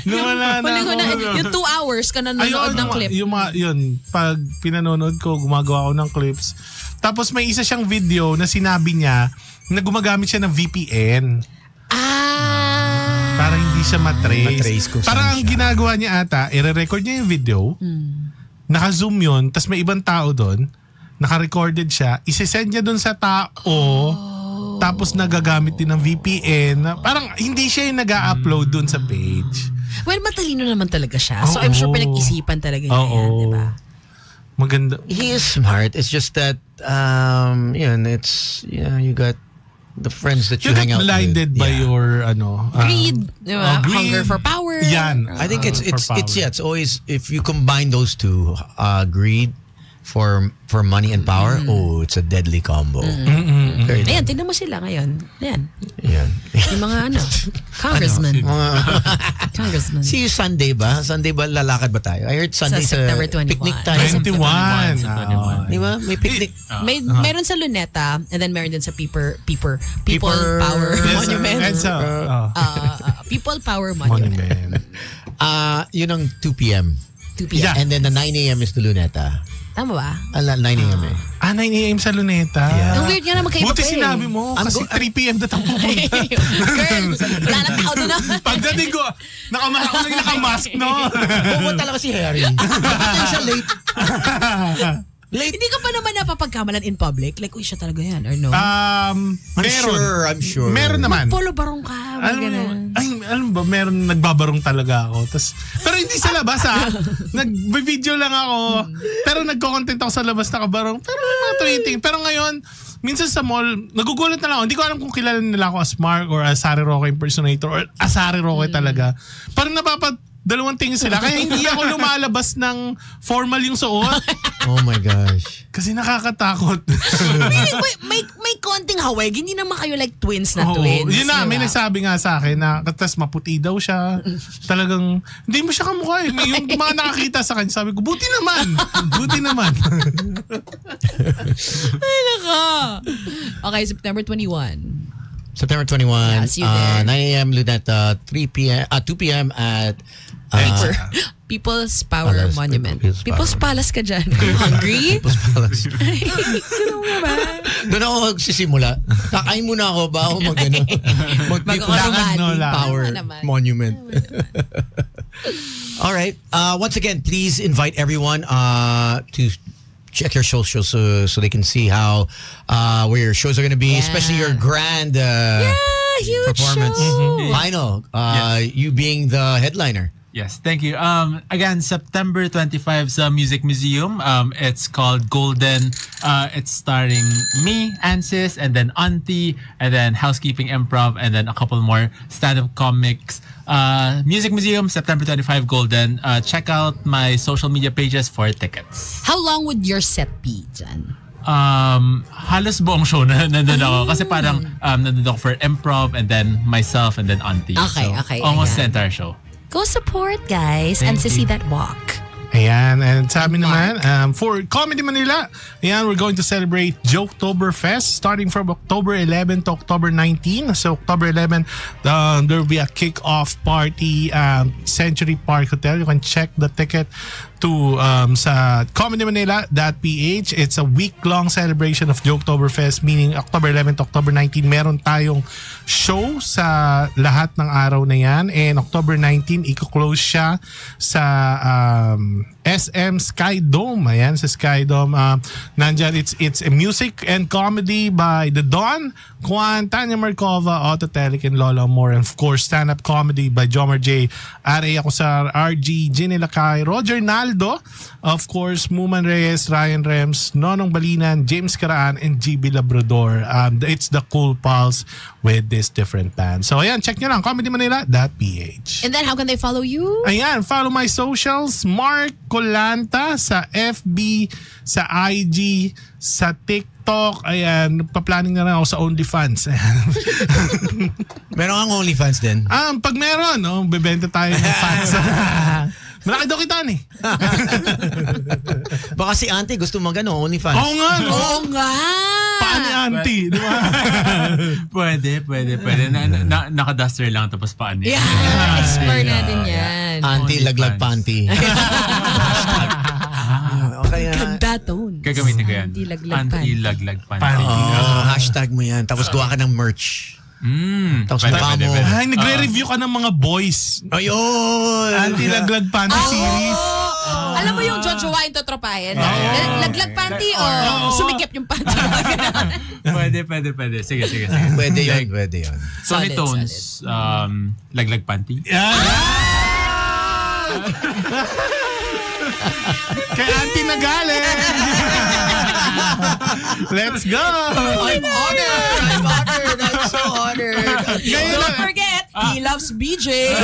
Nawala na ako. Yung 2 hours ka nanonood ng clip. Yun, pag pinanonood ko, gumagawa ako ng clips. Tapos may isa siyang video na sinabi niya na gumagamit siya ng VPN. Para hindi siya matrace kung parang ang ginagawa niya ata, i-record niya yung video, naka-zoom yun, tas may ibang tao doon, naka-recorded siya, isi-send niya doon sa tao, tapos nagagamit din ng VPN. Parang hindi siya yung nag-a-upload doon sa page. Well, matalino naman talaga siya. So I'm sure pinag-isipan talaga niya yan, di ba? Maganda. He is smart. It's just that, you got the friends that you hang out with. You're blinded by your greed, hunger for power. Yan. I think it's always, if you combine those two, greed for money and power, it's a deadly combo. Ayan, tignan mo sila ngayon. Ayan. Yan. Yung mga congressman. Congressman. See you Sunday ba? Sunday ba lalakad ba tayo? I heard Sunday sa September 21. Picnic tayo. 21. Di ba? May picnic. Meron sa Luneta and then meron din sa People Power Monument. People Power Monument. Yun ang 2 p.m. 2 p.m. And then the 9 a.m. is the Luneta. Tama ba? 9 a.m. 9 a.m. sa Luneta. Ang weird nga na magkaiba Buti sinabi mo, kasi 3 p.m. na tayo pupunta. Girl, wala na tao doon. Pagdating ko, nakamask, no? Pumunta lang si Harry. Bakit siya late? Hindi ka pa naman napapagkamalan in public? Like, siya talaga yan, or no? I'm sure. Meron naman. Polo barong ka. Alam ba, meron nagbabarong talaga ako. Pero hindi sa labas nag-video lang ako. Pero nagko-content ako sa labas nakabarong. Pero may mga tweeting. Pero ngayon, minsan sa mall, nagugulat na lang ako. Hindi ko alam kung kilala nila ako as Mark or as Harry Roque impersonator or as Harry Roque talaga. Parang dalawang tingin sila. Kaya hindi ako lumalabas ng formal yung suot. Oh my gosh. Kasi nakakatakot. may konting hawig. Hindi naman kayo like twins na twins. Yun na, may nagsabi nga sa akin na tas maputi daw siya. Talagang, hindi mo siya kamukha eh. Yung mga nakakita sa kanya, sabi ko, buti naman. Ay, naka. Okay, September 21. September 21, see you there. 9 a.m. Luneta, 2 p.m. at People's Power Monument. People's Palace ka dyan. Hungry? People's Palace. Ganun mo ba? Doon ako magsisimula. Kakain muna ako ba ako Mag-automatic. Power Monument. All right. Once again, please invite everyone to check your socials so they can see how where your shows are going to be, especially your grand huge performance. Show. Final. You being the headliner. Yes, thank you. Again, September 25 sa Music Museum. It's called Golden. It's starring me, Ansis, and then Auntie, and then Housekeeping Improv, and then a couple more stand-up comics. Music Museum, September 25, Golden. Check out my social media pages for tickets. How long would your set be, Jan? Halos buong show na nandun ako. Kasi parang nandun ako for improv, and then myself, and then Auntie. Okay. Almost the entire show. Go support, guys, and see that walk. Ayan, and sabi naman, for Comedy Manila, ayan, we're going to celebrate Joketoberfest starting from October 11 to October 19. So October 11, there will be a kick-off party, Century Park Hotel. You can check the ticket to sa comedymanila.ph. It's a week-long celebration of Joketoberfest, meaning October 11 to October 19, meron tayong show sa lahat ng araw na yan. And October 19, i-close siya sa SM Sky Dome. Ayan, sa Sky Dome. Nandyan, it's a music and comedy by The Dawn, Juan, Tanya Markova, Otto Telic, and Lola Moore. And of course, stand-up comedy by Jomar J, R.A. Acosar, R.G., Ginny Lakay, Roger Naldo, of course, Muman Reyes, Ryan Rems, Nonong Balinan, James Caraan, and GB Labrador. It's the Cool Pals with this different band. So ayan, check nyo lang, comedymanila.ph. And then how can they follow you? Ayan, follow my socials, Mark Colanta sa FB, sa IG, sa TikTok, TikTok. Ayan, pa-planning na rin ako sa OnlyFans. Ayan. Meron kang OnlyFans din? Pag meron, bebenta tayo ng fans. Malaki daw kita eh. Baka si auntie gusto OnlyFans. Oo nga, no? Oo nga! Paano auntie? Di ba? Pwede. Naka-duster lang tapos paan niya. Yeah, expert natin yan. Auntie laglag panty. Okay yan. Ganda tone. Gagamitin ko yan. Anti-laglag Anti-laglag panty. Hashtag mo yan. Tapos gawa ka ng merch. Tapos mukha mo. Ay, nagre-review ka ng mga boys. Ayun! Anti-laglag panty series. Alam mo yung Jojo Wine totropahin? Laglag panty o sumikip yung panty? Pwede. Sige. Pwede yun. Tony Solid, Tones, laglag panty. Kay auntie nagaling. Let's go! I'm honored. I'm so honored. Don't forget, he loves BJ.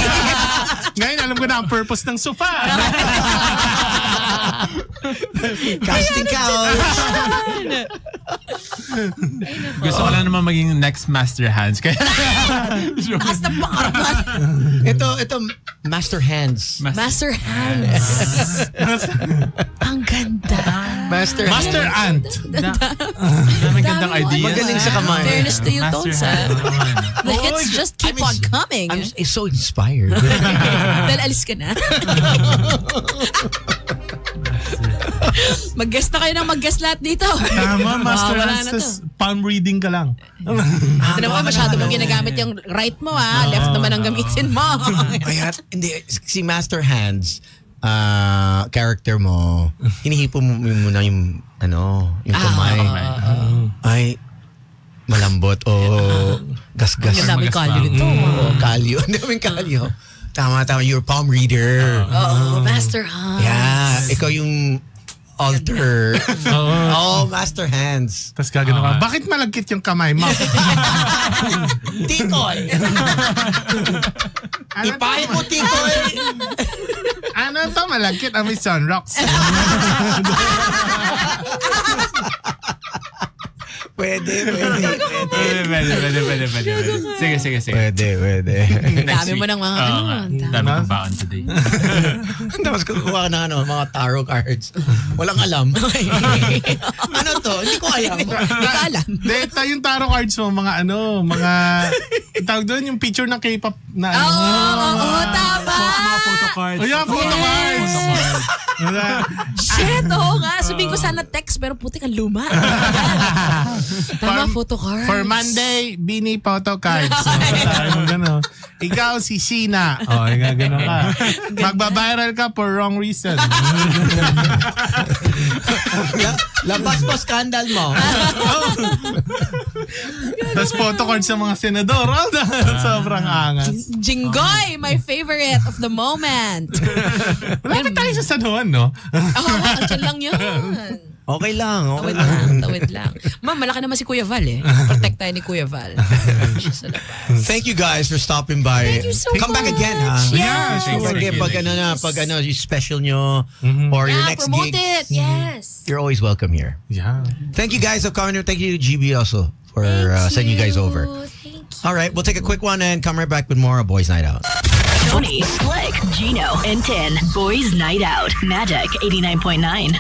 Ngayon, alam ko na ang purpose ng sofa. Casting couch. Gusto ko lang naman maging next Master Hands. Kaya Taas na pangarap. Ito, Master Hands. Master Hands. Ang ganda. Master Ant. may gandang idea. Magaling sa kamay. Fairness to you, Master Tones. Hands. The hits just keep on coming. I'm so inspired. Dahil alis ka na. Mag-guest na kayo ng mag-guest lahat dito. Tama, Master Wala Ant. na to. Palm reading ka lang. Ano naman, masyado mong ginagamit yung right mo Left naman ang gamitin mo. Kaya, hindi, si Master Hands, character mo, hinihipo mo muna yung kamay. Ay, malambot o gasgas. Ang dami kalyo nito. Kalyo. Ang daming kalyo. Tama. You're palm reader. Master Hands. Yeah. Ikaw yung alter. Master Hands. Tapos gagano ka, bakit malagkit yung kamay mo? Tikoy. Ipahit mo, Tikoy. Ano to? Malagkit ang may sunrocks. Pwede. Sige. Pwede. Dami mo ng mga Dami kong baon today. Tapos kukuha ka ng mga tarot cards. Walang alam. Ano to? Hindi ko alam. Hindi ka alam. Dito yung tarot cards mo, mga tawag doon yung picture ng K-pop na Tama. Mga photo cards. Photo cards. Shit, nga. Sabihin ko sana text, pero puti kang luma. Tama, photo cards. For Monday, Bini photo cards. Ikaw si Sheena. Gano'n ka. Magbabiral ka for wrong reason. Labas mo scandal mo. Tapos photo cards sa mga senador. Sobrang angas. Jinggoy, my favorite of the moment. Malapit tayo sa San Juan, no? Diyan lang yun. Okay lang. Tawid lang. Ma'am, malaki naman si Kuya Val Protect tayo ni Kuya Val. Thank you guys for stopping by. Thank you so Come back much. again, ha? Yes. Pag yung special nyo or your next promote gig, it. Yes. you're always welcome here. Yeah. Thank you guys for coming. Thank you, GB, also, for sending you guys over. Thank you. All right, we'll take a quick one and come right back with more of Boys Night Out. Tony, Slick, Gino, and Tin. Boys Night Out. Magic 89.9.